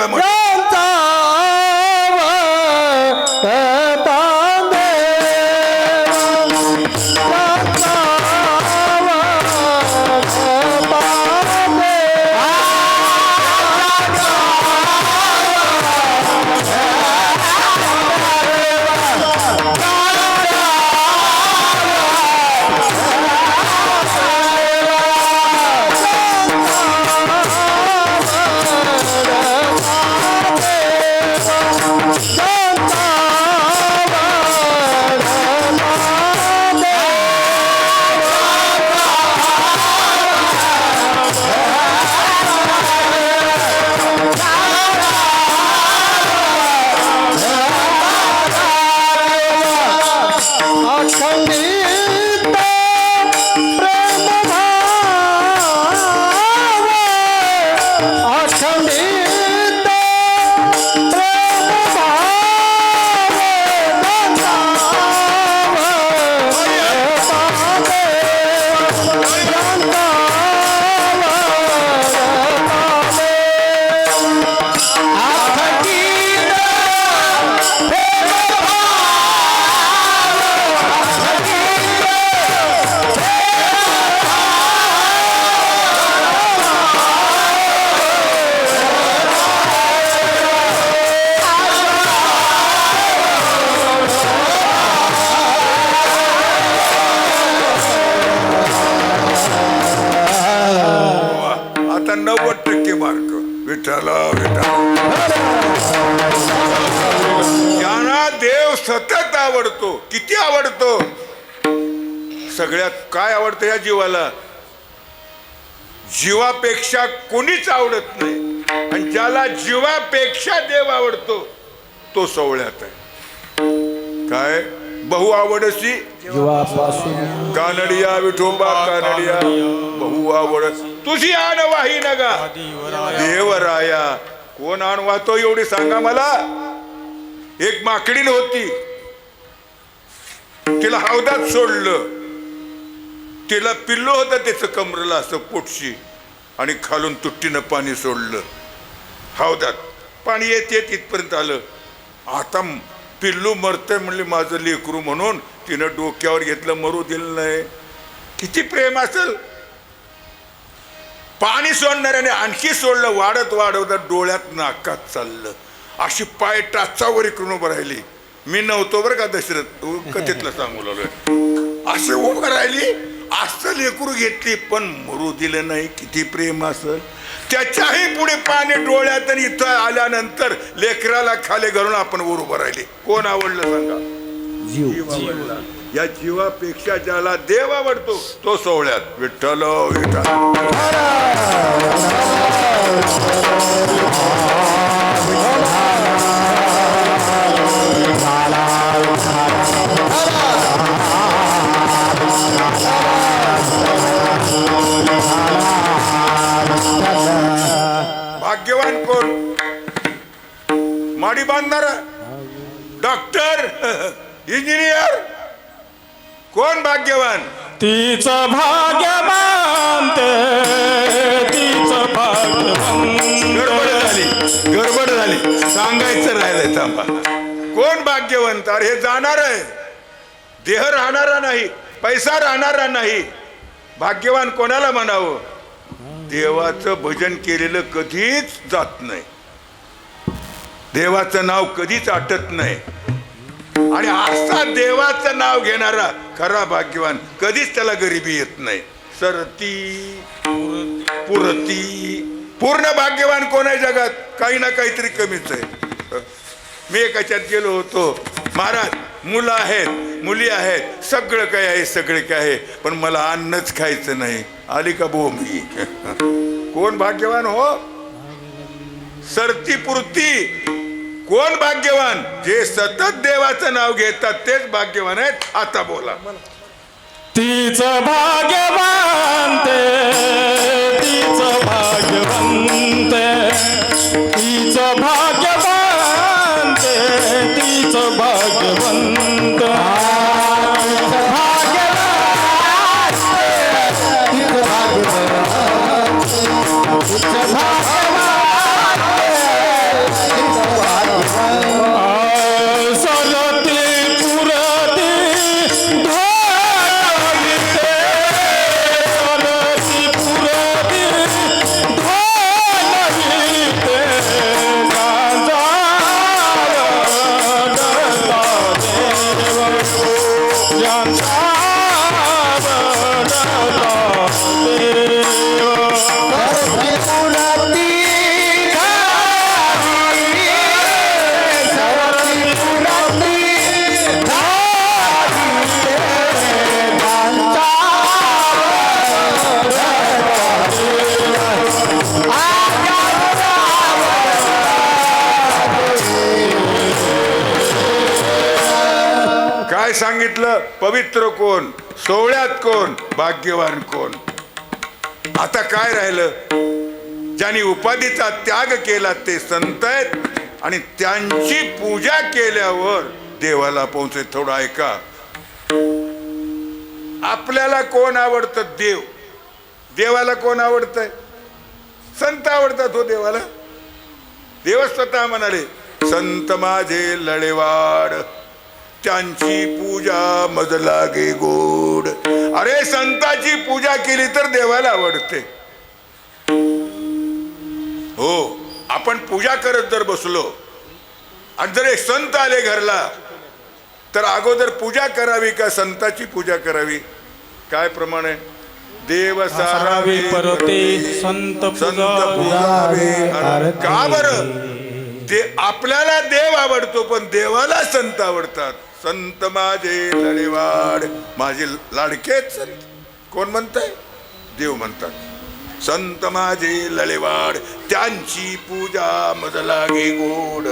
आता 90% मार्क. विठ्ठल ज्यांना देव सतत आवडतो. किती आवडतो, सगळ्यात काय आवडतं या जीवाला, जीवापेक्षा कोणीच आवडत नाही. आणि ज्याला जीवापेक्षा देव आवडतो तो सोहळ्यात आहे. काय बहु आवडसी जीवापासून कानडिया विठोबा कानडिया बहु आवड तुझी आण वाही नगा देवराया. कोण आण वाहतो एवढी सांगा मला. एक माकडीण होती, तिला हौदात सोडलं. तिला पिल्लो होतं त्याचं कमरेला असं पोटशी, आणि खालून तुट्टीनं पाणी सोडलं. हौदात पाणी येत येत इथपर्यंत आलं. आता पिल्लू मरतंय म्हणले माझं लेकरू, म्हणून तिनं डोक्यावर घेतलं, मरू दिलं नाही. किती प्रेम असेल. पाणी सोडणाऱ्याने आणखी सोडलं, वाढत वाढवत डोळ्यात नाकात चाललं. अशी पाय टाचावर इकडून उभं राहिली. मी नव्हतो बरं का दशरथ कथेतलं सांगू लागलोय. अशी उभं राहिली, असं लेकरू घेतली, पण मरू दिलं नाही. किती प्रेम असेल. त्याच्याही पुढे पाणी डोळ्यात, आणि इथं आल्यानंतर लेकराला खाली घालून आपण वर उभं राहिले. कोण आवडलं सांगा. जीव आवडला. या जीवापेक्षा ज्याला देव आवडतो तो सोहळ्यात. विठ्ठल भाग्यवान कोण. माडी बांधणारा, डॉक्टर, इंजिनियर, कोण भाग्यवान? तीच भाग्यवान ते, तीच भाग्यवान. गडबड झाली, सांगायचं राहिलंय. थांबा, कोण भाग्यवंत? अरे हे जाणार आहे, देह राहणारा नाही, पैसा राहणारा नाही. भाग्यवान कोणाला म्हणावं? देवाचं भजन केलेलं कधीच जात नाही, देवाचं नाव कधीच आटत नाही. आणि असा देवाचं नाव घेणारा खरा भाग्यवान, कधीच त्याला गरिबी येत नाही. सरती पुरती. पूर्ण भाग्यवान कोण आहे जगात? काही ना काहीतरी कमीच आहे. मी एकाच्यात गेलो होतो, महाराज मुलं आहेत, मुली आहेत, सगळं काय आहे, सगळे काय आहे, पण मला अन्नच खायचं नाही. आली का बोंबी? कोण भाग्यवान हो? सरती पुरती. कोण भाग्यवान? जे सतत देवाचं नाव घेतात तेच भाग्यवान आहेत. आता बोला. तीच भाग्यवान ते, तीच भाग्यवान ते, तीच भाग्यवान ते, तीच भाग्यवंत. काय सांगितलं? पवित्र कोण, सोहळ्यात कोण, भाग्यवान कोण. आता काय राहिलं? ज्यांनी उपाधीचा त्याग केला ते संत आहेत, आणि त्यांची पूजा केल्यावर देवाला पोहोचते. थोडं ऐका. आपल्याला कोण आवडतं? देव. देवाला कोण आवडतंय? संत आवडतात हो देवाला. देव स्वतः म्हणाले, संत माझे लळेवाड, त्यांची पूजा मज लागे गोड. अरे संताची पूजा केली तर देवाला आवडते. हो, आपण पूजा करत जर बसलो आणि जर एक संत आले घरला, तर अगोदर पूजा करावी का संताची पूजा करावी? काय प्रमाण आहे? देव सारावे परते संत पूजावे. का बरं? ते आपल्याला देव आवडतो, पण देवाला संत आवडतात. संत माझे लळेवाड, माझे लाडकेच संत. कोण म्हणताय? देव म्हणतात. संत माझे लळेवाड, त्यांची पूजा मज लागे गोड.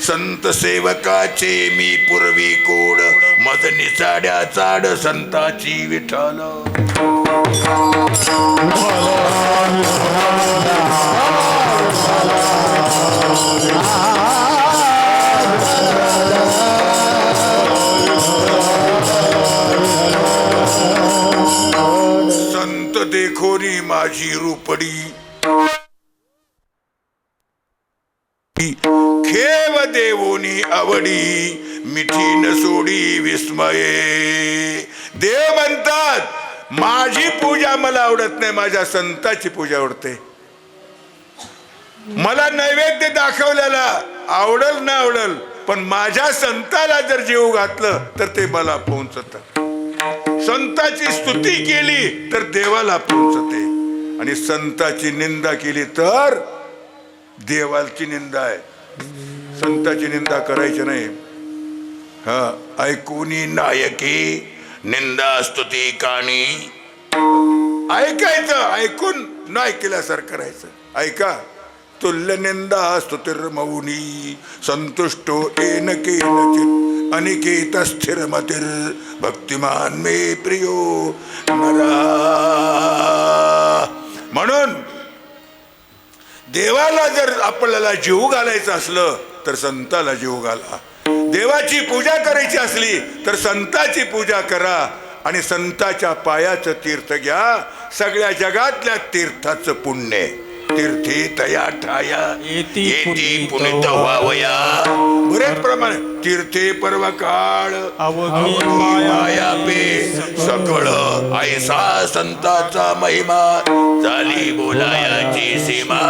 संत सेवकाचे मी पूर्वी कोड, मज निचाड्या चाड संताची विठाल. संत देखोनी माझी रूपडी, खेव देवोनी आवडी, मिठी न सोडी विस्मये. देव म्हणतात माझी पूजा मला आवडत नाही, माझ्या संताची पूजा आवडते. मला नैवेद्य दाखवलेला आवडल ना आवडल, पण माझ्या संताला जर जीव घातलं तर ते मला पोहोचत. संताची स्तुती केली तर देवाला पोहोचते, आणि संताची निंदा केली तर देवाची निंदा आहे. संताची निंदा करायची नाही. हा, ऐकूनी नायकी निंदा स्तुती कानी. ऐकायचं, ऐकून नाही केल्यासारखं करायचं. ऐका. तुल्य निंदा स्तुतिर्मौनी, संतुष्टो येन केनचित, अनिकेत स्थिर मतिर्, भक्तिमान मे प्रियो नरा. म्हणून देवाला जर आपल्याला जीव घालायचं असलं तर संताला जीव घाला. देवाची पूजा करायची असली तर संताची पूजा करा आणि संताच्या पायाचं तीर्थ घ्या. सगळ्या जगातल्या तीर्थाचं पुण्य. तीर्थी तया ठाया येती येती पुनीत पुनीत व्हावया. बरेच प्रमाणे तीर्थे पर्व काळ अवघी माया पे सकळ ऐसा संताचा महिमा झाली बोलायाची सीमा.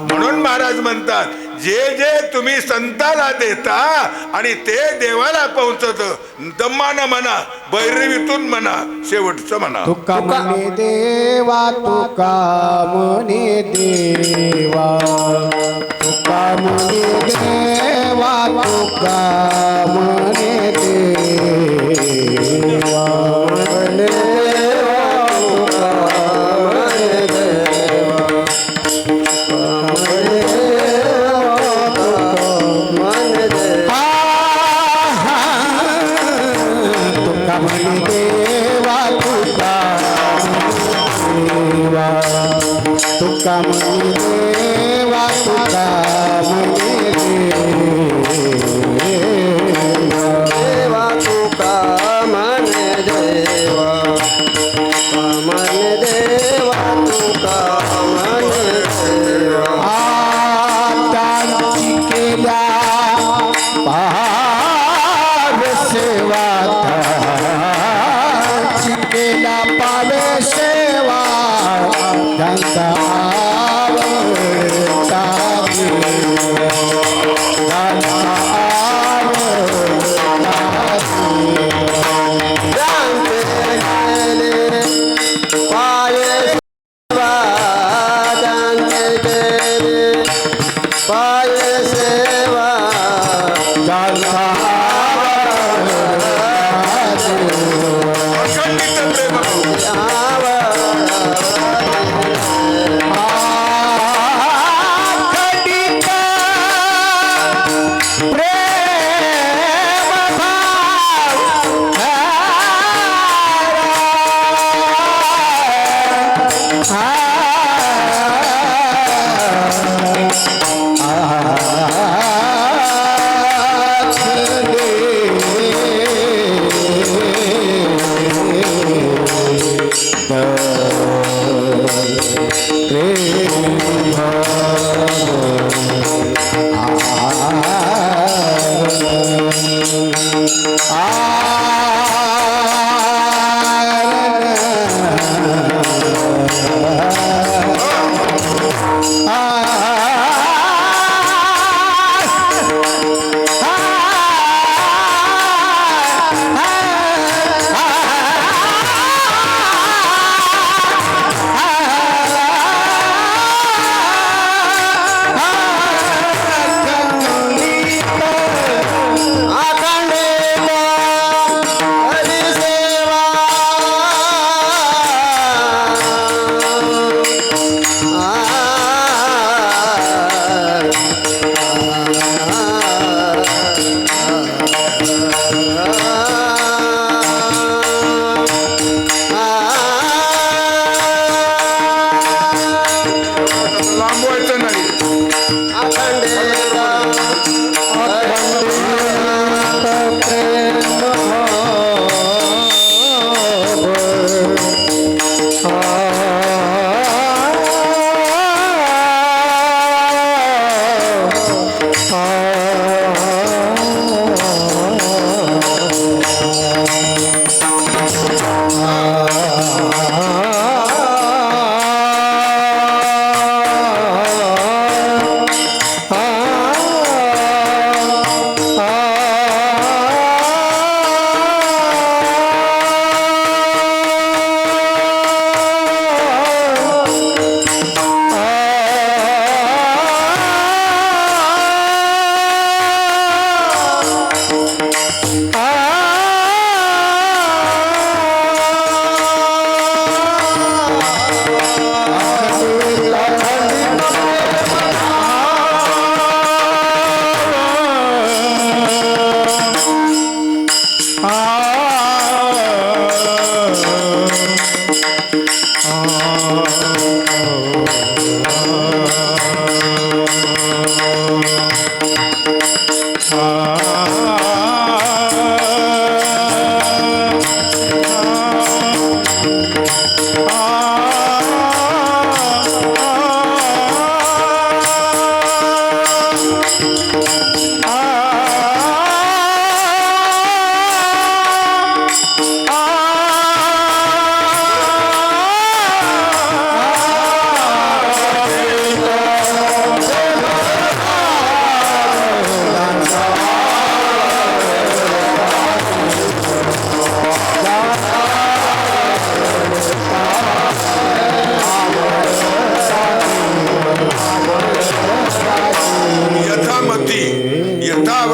म्हणून महाराज म्हणतात जे जे तुम्ही संताला देता आणि ते देवाला पोहोचत दम्मानं म्हणा, भैरवीतून म्हणा, शेवटचं म्हणा. तुका म्हणे देवा तुका म्हणे देवा तुका म्हणे देवा तुका म्हणे देवा म्हणे तुका म्हणे देवा तुका म्हणे देवा तुका म्हणे देवा म्हणे देवा तुका म्हणे देवा. त्यांची केल्या पावे सेवा त्यांची केल्या पावे सेवा त्यांचा आवडता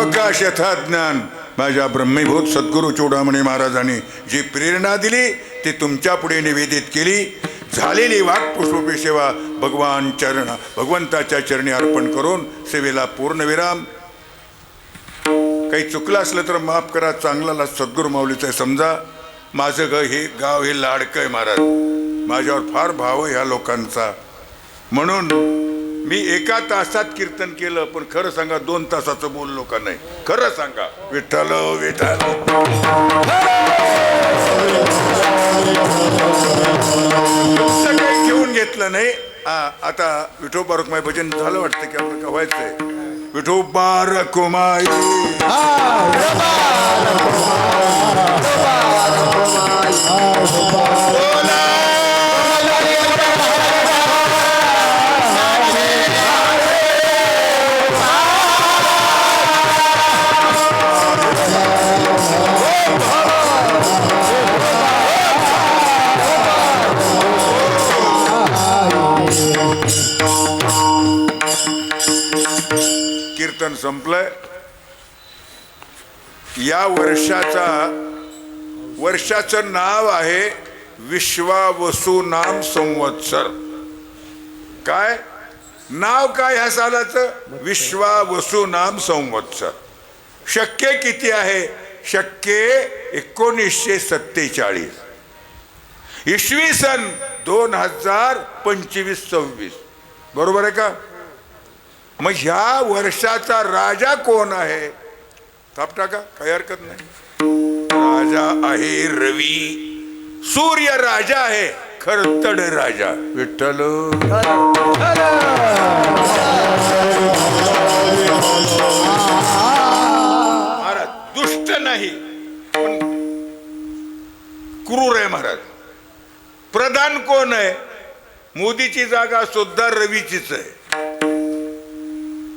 सावकाश यथाज्ञान माझ्या ब्रह्मीभूत सद्गुरू चूडामणी महाराजांनी जी प्रेरणा दिली ती तुमच्या पुढे निवेदित केली. झालेली वाक्पुष्पी सेवा भगवंताच्या चरणी अर्पण करून सेवेला पूर्णविराम. काही चुकलं असलं तर माफ करा. चांगला सद्गुरू माऊलीचं समजा. माझं गाव हे लाडकं आहे महाराज. माझ्यावर फार भाव आहे ह्या लोकांचा. म्हणून मी 1 तासात कीर्तन केलं. पण खरं सांगा 2 तासाचं बोललो का नाही? खरं सांगा. विठ्ठल विठ्ठल काही घेऊन घेतलं नाही. आता विठोबा रखुमाई भजन झालं वाटतं की आपलं व्हायचंय. विठोबा रखुमाई कीर्तन संपलंय. या वर्षाचं नाव आहे विश्वावसु नाम संवत्सर. काय नाव काय ह्या सालाचं? विश्वावसु नाम संवत्सर. शक्य किती आहे? शक्य 1947. इसवी सन 2025-26. बरोबर आहे का? मग ह्या वर्षाचा राजा कोण आहे? थापटा का? काही हरकत नाही. राजा आहे रवी. सूर्य राजा आहे. खरतड राजा. विठ्ठल महाराज दुष्ट नाही पण क्रूर आहे महाराज. प्रधान कोण आहे? मोदीची जागा सुद्धा रवीचीच आहे.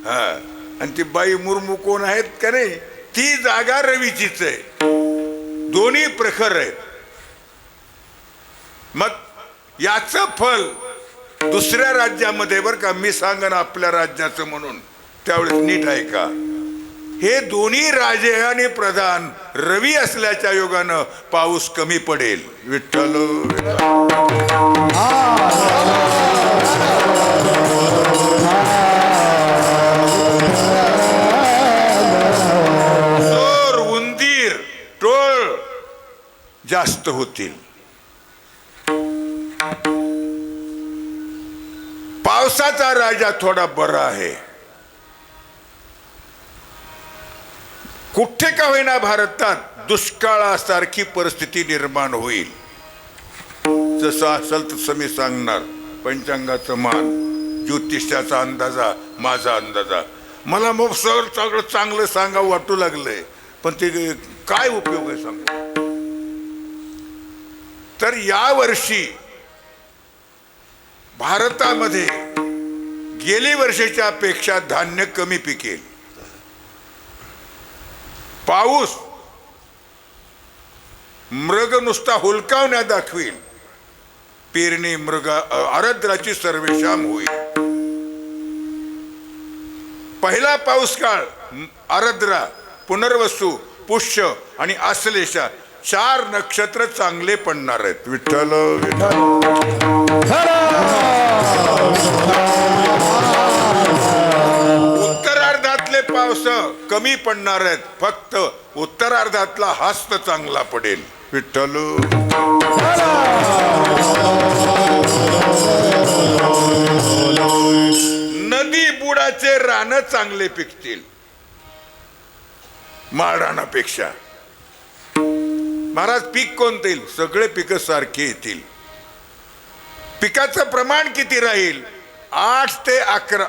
हा, आणि ती बाई मुर्मू कोण आहेत का नाही? ती जागा रवीचीच आहे. दोन्ही प्रखर आहेत. मग याचं फल दुसऱ्या राज्यामध्ये बरं का, मी सांगन आपल्या राज्याचं म्हणून त्यावेळेस नीट आहे का? हे दोन्ही राजे आणि प्रधान रवी असल्याच्या योगानं पाऊस कमी पडेल. विठ्ठल चोर उंदीर टोळ जास्त होतील. पावसाचा राजा थोडा बरा आहे. कुठे का होईना भारतात दुष्काळासारखी परिस्थिती निर्माण होईल. जसं असेल तसं मी सांगणार. पंचांगाचं मान, ज्योतिषाचा अंदाजा, माझा अंदाजा. मला मग सगळं चांगलं सांगावं वाटू लागलंय. पण ते काय उपयोग आहे सांगू. तर या वर्षी भारतामध्ये गेली वर्षीच्या पेक्षा धान्य कमी पिकेल. पाऊस मृग नुसता हुलकावण्या दाखवील. पेरणी आरद्राची सर्वेशाम होईल. पहिला पाऊस काळ आरद्रा, पुनर्वसू, पुष्य आणि आश्लेषा 4 नक्षत्र चांगले पडणार आहेत. विठ्ठल विठ्ठल उत्तरार्धातले पाऊस कमी पडणार आहेत. फक्त उत्तरार्धातला हस्त चांगला पडेल. विठ्ठल नदी बुडाचे रान चांगले पिकतील माळरानापेक्षा. महाराज पीक कोणते येईल? सगळे पिक सारखे येतील. पिकाचं प्रमाण किती राहील? 8 ते 11.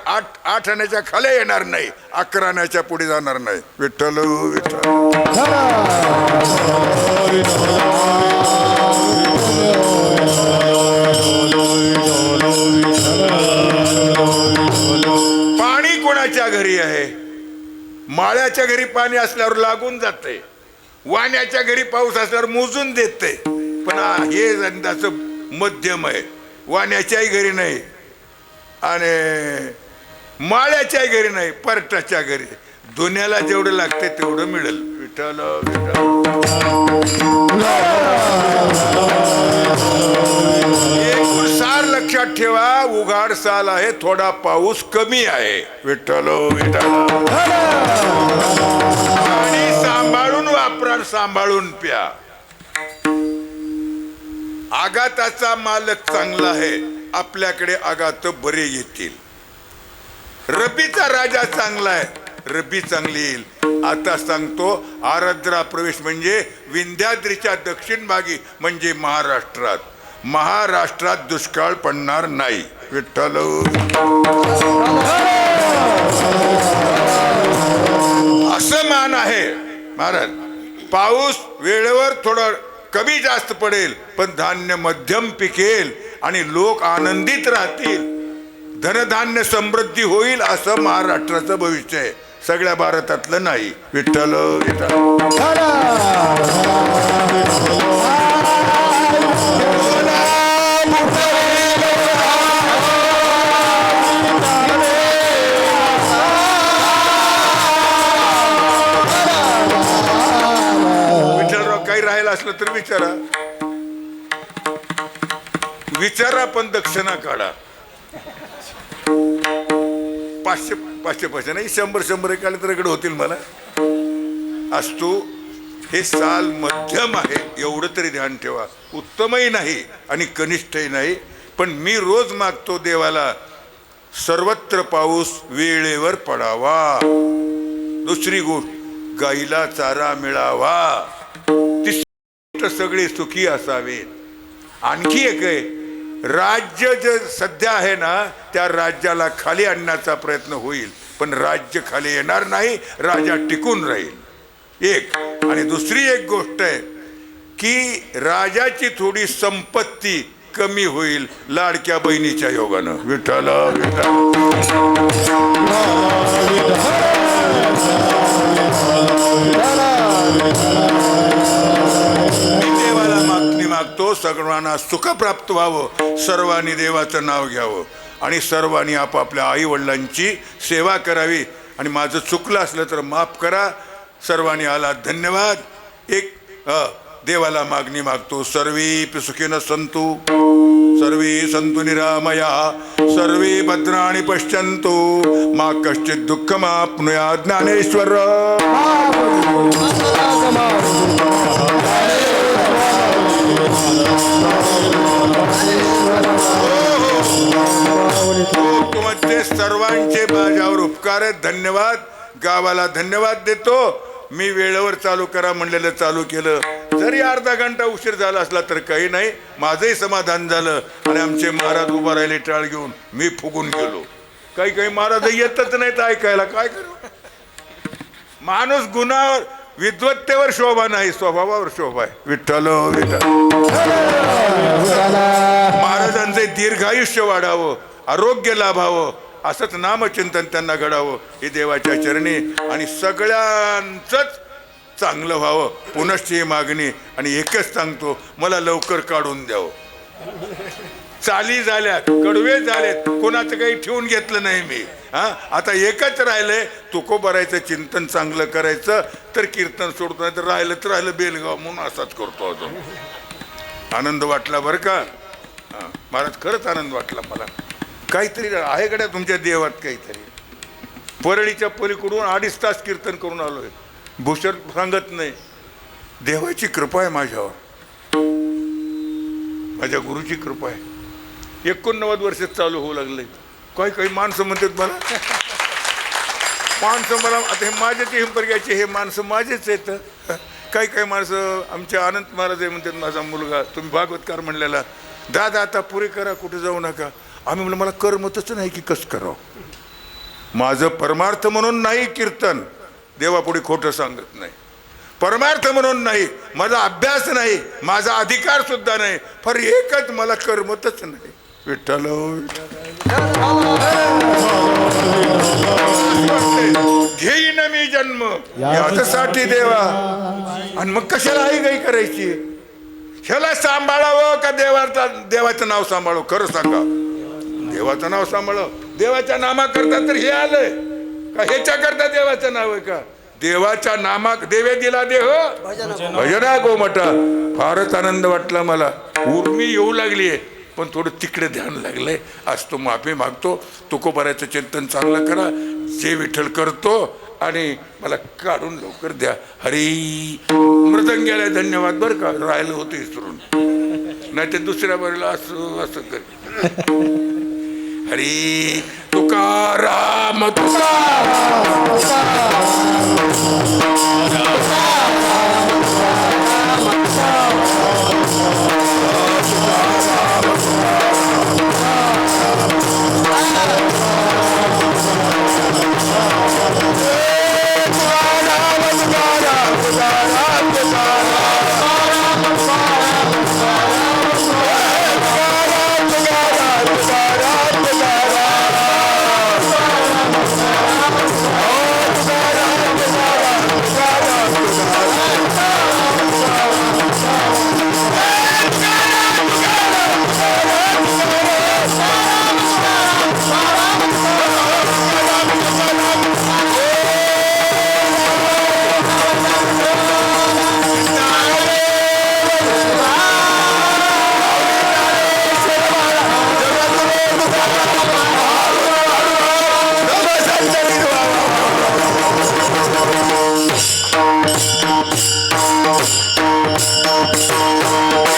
8 आण्याच्या खाली येणार नाही. 11 आण्याच्या पुढे जाणार नाही. विठ्ठल विठ्ठल पाणी कोणाच्या घरी आहे? माळ्याच्या घरी पाणी असल्यावर लागून जाते. वाण्याच्या घरी पाऊस असल्यावर मोजून देते. पण हे यंदाचं मध्यम आहे. वाण्याच्याही घरी नाही आणि माळ्याच्याही घरी नाही. परटाच्या घरी दुनियाला जेवढं लागते तेवढं मिळेल. विठ्ठल विठ्ठल. एक सार लक्षात ठेवा, उघाड साल आहे, थोडा पाऊस कमी आहे. विठ्ठल विठ्ठल. आणि सांभाळून वापरा, सांभाळून प्या. आघाताचा मालक चांगला आहे, आपल्याकडे आघात बरे येतील. रबीचा राजा चांगला आहे, रबी चांगली येईल. आता सांगतो, आरद्रा प्रवेश म्हणजे विंध्याद्रीच्या दक्षिण भागी म्हणजे महाराष्ट्रात दुष्काळ पडणार नाही. विठ्ठल. असं मान आहे महाराज. पाऊस वेळेवर थोडं कमी जास्त पडेल, पण धान्य मध्यम पिकेल आणि लोक आनंदित राहतील. धनधान्य समृद्धी होईल, असं महाराष्ट्राचं भविष्य आहे, सगळ्या भारतातलं नाही. विठ्ठल विठ्ठल. विठ्ठलराव, काही राहिलं असलं तर विचारा पण दक्षिणा काढा. 500 नाही, 100 एकाला तर इकडे होतील मला. असतो हे साल मध्यम आहे, एवढं तरी ध्यान ठेवा. उत्तमही नाही आणि कनिष्ठही नाही. पण मी रोज मागतो देवाला, सर्वत्र पाऊस वेळेवर पडावा. दुसरी गोष्ट, गाईला चारा मिळावा. तिसरी, सगळे सुखी असावेत. आणखी एक आहे, राज्य जे सध्या आहे ना, त्या राज्याला खाली आणण्याचा प्रयत्न होईल, पण राज्य खाली येणार नाही, राजा टिकून राहील. एक. आणि दुसरी एक गोष्ट आहे की राजाची थोडी संपत्ती कमी होईल लाडक्या बहिणीच्या योगानं. विठ्ठल विठ्ठल. मागतो सर्वांना सुख प्राप्त व्हावं, सर्वांनी देवाचं नाव घ्यावं आणि सर्वांनी आपापल्या आई वडिलांची सेवा करावी. आणि माझं चुकलं असलं तर माफ करा. सर्वांनी आला, धन्यवाद. एक देवाला मागणी मागतो, सर्वे सुखिनः सन्तु, सर्वे सन्तु निरामया, सर्वे भद्राणि पश्यन्तु, मा कश्चित् दुःखमाप्नुयात्. ज्ञानेश्वर. तुमचे सर्वांचे माझ्यावर उपकार आहेत, धन्यवाद. गावाला धन्यवाद देतो. मी वेळेवर चालू करा म्हणलेलं चालू केलं. जरी अर्धा घंटा उशीर झाला असला तर काही नाही, माझंही समाधान झालं. आणि आमचे महाराज उभा राहिले टाळ घेऊन, मी फुगून गेलो. काही महाराज येतच नाहीत ऐकायला, काय करू. माणूस गुणावर विद्वत्तेवर शोभा नाही, स्वभावावर शोभा आहे. विठ्ठल विठ्ठल. महाराजांचे दीर्घायुष्य वाढावं, आरोग्य लाभावं, असंच नामचिंतन त्यांना घडावं हे देवाच्या चरणी. आणि सगळ्यांचंच चांगलं व्हावं, पुनश्च ही मागणी. आणि एकच सांगतो, मला लवकर काढून द्यावं. चाली झाल्यात, कडवे झालेत, कोणाचं काही ठेवून घेतलं नाही मी. आता एकच राहिलंय, तुकोबारायचं चिंतन चांगलं करायचं, तर कीर्तन सोडतो, नाही तर राहिलं बेलगाव म्हणून असाच करतो. अजून आनंद वाटला बरं का महाराज, खरंच आनंद वाटला मला. काहीतरी आहे गड्या तुमच्या देवात काहीतरी. परळीच्या पलीकडून 2.5 तास कीर्तन करून आलोय. भूषण सांगत नाही, देवाची कृपा आहे माझ्यावर, माझ्या गुरुची कृपा आहे. 89 वर्ष चालू होऊ लागले. काही माणसं म्हणतात मला, आता हे माझेच हिंपर्ग्याचे, हे माणसं माझेच आहेत. काही माणसं आमचे अनंत महाराज म्हणतात, माझा मुलगा तुम्ही भागवतकार म्हणलेला, दादा आता पुरे करा, कुठे जाऊ नका. आम्ही म्हणलं, मला कर्मतच नाही की कसं करावं. माझं परमार्थ म्हणून नाही कीर्तन, देवापुढे खोटं सांगत नाही. परमार्थ म्हणून नाही, माझा अभ्यास नाही, माझा अधिकार सुद्धा नाही, फार एकच मला कर्मतच नाही. विठ्ठल घेईन मी जन्म याच्यासाठी देवा. आणि मग कशाला आई गाई करायची. ह्याला सांभाळावं का देवाचं नाव सांभाळावं. खरं सांगा, देवाचं नाव सांभाळावं. देवाच्या नामाकरता तर हे आलंय का ह्याच्याकरता देवाचं नाव आहे का? देवाच्या नामाक देवे दिला देह भजना गोमटा. फारच आनंद वाटला मला. उर्मी येऊ लागलीये पण थोडं तिकडे ध्यान लागलंय. आज तो माफी मागतो. तुकोबाराचं चिंतन चांगलं करा. जे विठ्ठल करतो आणि मला काढून लवकर द्या. हरी मृदंग्याला धन्यवाद बरं का. राहिलं होतं विसरून. नाही ते दुसऱ्या बरेला असं असं कर. हरी तुकाराम तुकाराम